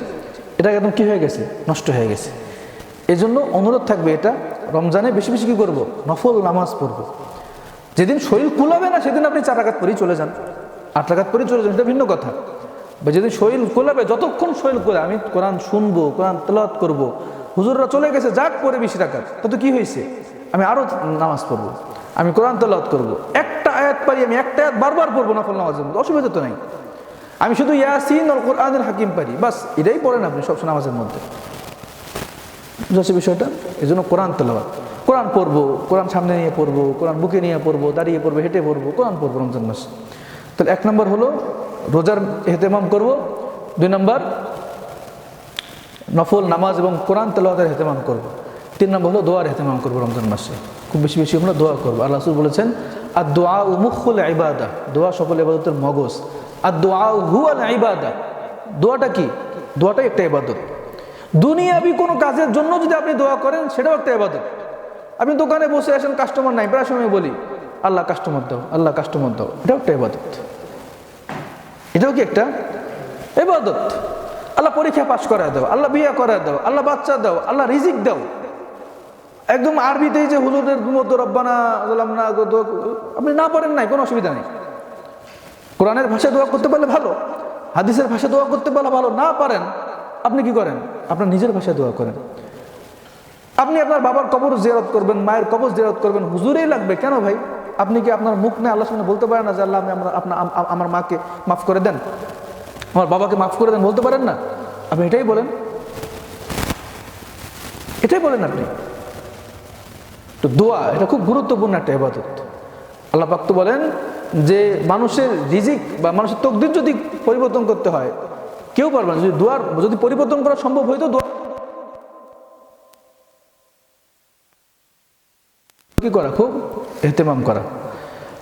Speaker 1: এটা একদম কি হয়ে গেছে, নষ্ট হয়ে গেছে। এই জন্য অনুরোধ থাকবে, এটা রমজানে বেশি বেশি কি করবো, নফল নামাজ পড়বো। যেদিন শরীর কুলাবে না সেদিন আপনি 4 রাকাত পরেই চলে যান, 8 রাকাত পরেই চলে যান, এটা ভিন্ন কথা। বা যেদিন শরীর কুলাবে, যতক্ষণ শরীর কুলে আমি কোরআন শুনবো, কোরআন তেলাওয়াত করবো, হুজুররা চলে গেছে, যাক পরে 20 রাকাত, তো কি হয়েছে, আমি আরো নামাজ পড়বো, আমি কোরআন তেলাওয়াত করবো, একটা আয়াত পারি, আমি একটা আয়াত বারবার পড়বো নফল নামাজের মধ্যে, অসুবিধা তো নাই। আমি শুধু ইয়াসিন আর কোরআনুল হাকিম পারি, বাস এটাই পড়েন আপনি সবসময় নামাজের মধ্যে, বুঝছে বিষয়টা? এই জন্য কোরআন তেলাওয়াত, কোরআন পড়বো, কোরআন সামনে নিয়ে পড়বো, কোরআন বুকে নিয়ে পড়বো, দাঁড়িয়ে পড়বো, হেঁটে পড়বো, কোরআন পড়বো রমজান মাসে। তাহলে 1 নম্বর হলো রোজার ইহতেমাম করবো, 2 নম্বর নফল নামাজ এবং কোরআন তেলাওয়াতের ইহতেমাম করবো। 3 নম্বর হলো দোয়ার ইহতেমাম করবো রমজান মাসে, খুব বেশি বেশি আমরা দোয়া করবো। আল্লাহ রাসূল বলেছেন আর দোয়া ও মুখুল ইবাদা, দোয়া সকল ইবাদতের মগজ। আর দোয়া হুয়াল ইবাদা, দোয়াটা কি? দোয়াটাই একটা ইবাদত। দুনিয়াবি কোনো কাজের জন্য যদি আপনি দোয়া করেন সেটাও একটা ইবাদত। আপনি দোকানে বসে আসেন, কাস্টমার নাই, প্রায় সময় বলি আল্লাহ কাস্টমার দাও, আল্লাহ কাস্টমার দাও, এটাও একটা ইবাদত। এটাও কি একটা ইবাদত? আল্লাহ পরীক্ষা পাশ করায় দাও, আল্লাহ বিয়ে করায় দাও, আল্লাহ বাচ্চা দাও, আল্লাহ রিজিক দাও। একদম আরবিতেই যে হুজুরের মতো রব্বানা জালামনা, আপনি না পারেন নাই, কোনো অসুবিধা নেই। কোরআনের ভাষায় দোয়া করতে পারলে ভালো, হাদিসের ভাষায় দোয়া করতে পারলে ভালো। না পারেন, আপনি কি করেন? আপনার নিজের ভাষায় দোয়া করেন। আপনি আপনার বাবার কবর জিয়ারত করবেন, মায়ের কবর জিয়ারত করবেন, হুজুরেই লাগবে কেন ভাই? আপনি কি আপনার মুখ নিয়ে আল্লাহর সামনে বলতে পারেন না যে আল্লাহ আমি আমার মাকে মাফ করে দেন, আমার বাবাকে মাফ করে দেন, বলতে পারেন না? আপনি এটাই বলেন, এটাই বলেন আপনি। তো দোয়া এটা খুব গুরুত্বপূর্ণ একটা ইবাদত। আল্লাহ পাক তো বলেন যে মানুষের রিজিক বা মানুষের তকদির যদি পরিবর্তন করতে হয় কেউ পারবে না। যদি পরিবর্তন করা সম্ভব হইতো, দোয়া কি করা? খুব ইহতেমাম করা।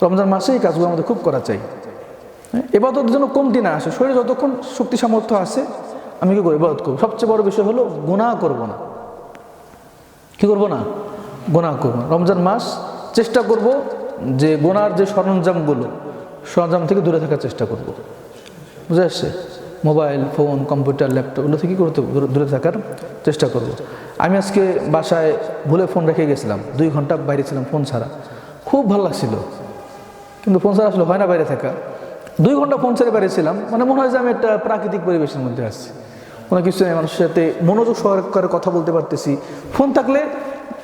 Speaker 1: রমজান মাসে এই কাজগুলো আমাদের খুব করা চাই। ইবাদতের জন্য কমতি না আসে, শরীরে যতক্ষণ শক্তি সামর্থ্য আছে আমি কি করবো? ইবাদত করবো। সবচেয়ে বড় বিষয় হলো গুনাহ করব না। কি করব না? গুনাহ করব না। রমজান মাস চেষ্টা করব যে গুনার যে সরঞ্জাম থেকে দূরে থাকার চেষ্টা করব। বুঝে আসছে? মোবাইল ফোন কম্পিউটার ল্যাপটপ এগুলো থেকে দূরে থাকার চেষ্টা করব। আমি আজকে বাসায় ভুলে ফোন রেখে গেছিলাম, 2 ঘন্টা বাইরে ছিলাম ফোন ছাড়া, খুব ভালো লাগছিল। কিন্তু ফোন ছাড়া আসলে হয় না বাইরে থাকা। 2 ঘন্টা ফোন ছেড়ে বাইরে ছিলাম, মানে মনে হয় যে আমি একটা প্রাকৃতিক পরিবেশের মধ্যে আসছি, কোনো কিছু নেই, মানুষের সাথে মনোযোগ সহকারে কথা বলতে পারতেছি। ফোন থাকলে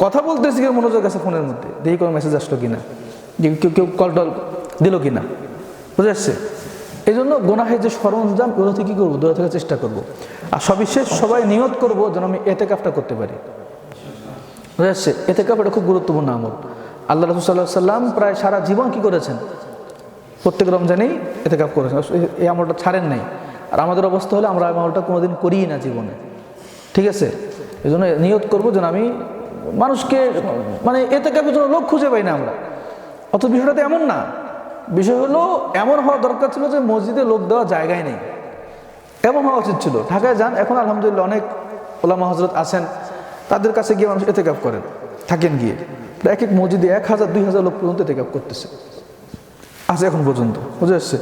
Speaker 1: কথা বলতেছি কিন্তু মনোযোগ আছে ফোনের মধ্যে, দেখি কোনো মেসেজ আসলো কিনা, কেউ কল টল দিল কিনা। বুঝে আসছে? এই জন্য গুনাহের যে সরঞ্জাম এগুলো থেকে কী করবো? দূরে থাকার চেষ্টা করবো। আর সবিশেষ সবাই নিয়ত করবো যেন আমি এতেকাফটা করতে পারি। বুঝে আসছে? এতেকাফ এটা খুব গুরুত্বপূর্ণ আমল। আল্লাহ রাসূল সাল্লাল্লাহু আলাইহি ওয়াসাল্লাম প্রায় সারা জীবন কি করেছেন? প্রত্যেক রমজানেই এতেকাফ করেছেন, এই আমলটা ছাড়েন নাই। আর আমাদের অবস্থা হলে আমরা আমলটা কোনোদিন করিই না জীবনে। ঠিক আছে? এই জন্য নিয়ত করবো যেন আমি মানুষকে মানে এতেকাফের জন্য লোক খুঁজে পাই না আমরা। অত বিষয়টা তো এমন না। বিষয় হলো এমন হওয়া দরকার ছিল যে মসজিদে লোক দেওয়া জায়গায় নেই, এমন হওয়া উচিত ছিল। ঢাকায় যান, এখন আলহামদুলিল্লাহ অনেক ওলামা হযরত আছেন, তাদের কাছে গিয়ে মানুষ এতেকাফ করেন, থাকেন গিয়ে। এক এক মসজিদে 1000-2000 লোক পর্যন্ত এতেকাফ করতেছে, আছে এখন পর্যন্ত। বুঝে আসছে?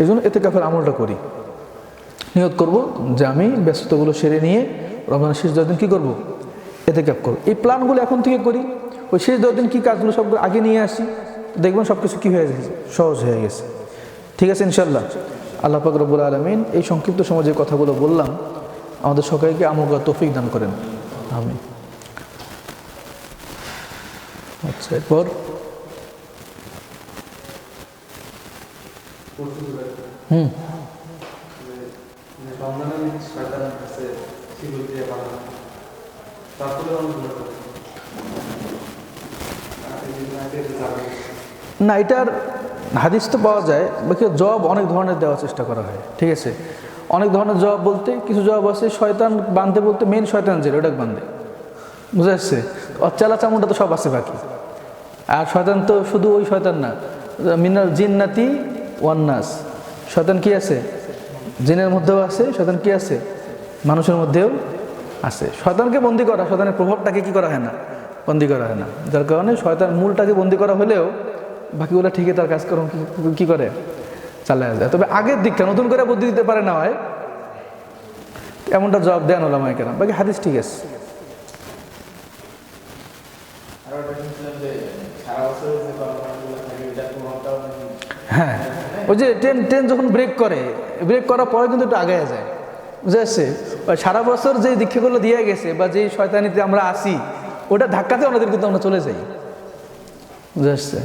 Speaker 1: এই জন্য এতেকাফের আমলটা করি। নিয়ত করব যে আমি ব্যস্ততাগুলো সেরে নিয়ে রমজানের শেষ 10 দিন কী করবো? এতেকাফ করবো। এই প্ল্যানগুলো এখন থেকে করি, ওই শেষ 10 দিন কী কাজগুলো সবগুলো আগে নিয়ে আসি, দেখবেন সব কিছু কী হয়ে গেছে, সহজ হয়ে গেছে। ঠিক আছে ইনশাল্লাহ। আল্লাহ পাক রব্বুল আলামিন এই সংক্ষিপ্ত সময় যে কথাগুলো বললাম আমাদের সবাইকে আমল করার তৌফিক দান করেন, আমিন। আচ্ছা, এরপর না, এটার হাদিস তো পাওয়া যায়, বাকি জবাব অনেক ধরনের দেওয়ার চেষ্টা করা হয়। ঠিক আছে? অনেক ধরনের জবাব বলতে কিছু জবাব আছে শয়তান বাঁধতে বলতে মেন শয়তান যে ওটা বাঁধে। বুঝে আসছে? অচ্চালা চামুন্ডা তো সব আছে বাকি। আর শয়তান তো শুধু ওই শয়তান না, মিনাল জিন্নাতি ওয়ান্নাস, শয়তান কি আছে? জিনের মধ্যেও আছে। শয়তান কি আছে? মানুষের মধ্যেও আছে। শয়তানকে বন্দি করা, শয়তানের প্রভাবটাকে কি করা হয় না? বন্দি করা হয় না। যার কারণে শয়তান মূলটাকে বন্দি করা হলেও বাকিগুলো ঠিকই তার কাজকর্ম কি করে চালায় যায়। তবে আগের দিকটা নতুন করে বুদ্ধি দিতে পারে না হয়, এমনটা জবাব দেন ওলামায়ে কেরাম। বাকি হাদিস ঠিক আছে। হ্যাঁ, ওই যে ট্রেন যখন ব্রেক করার পরে কিন্তু একটু আগায় যায়। বুঝে আসছে? সারা বছর যে দীক্ষাগুলো দিয়ে গেছে বা যে শয়তানিতে আমরা আসি ওটা ধাক্কাতে আমাদের কিন্তু আমরা চলে যাই। বুঝে আসছে?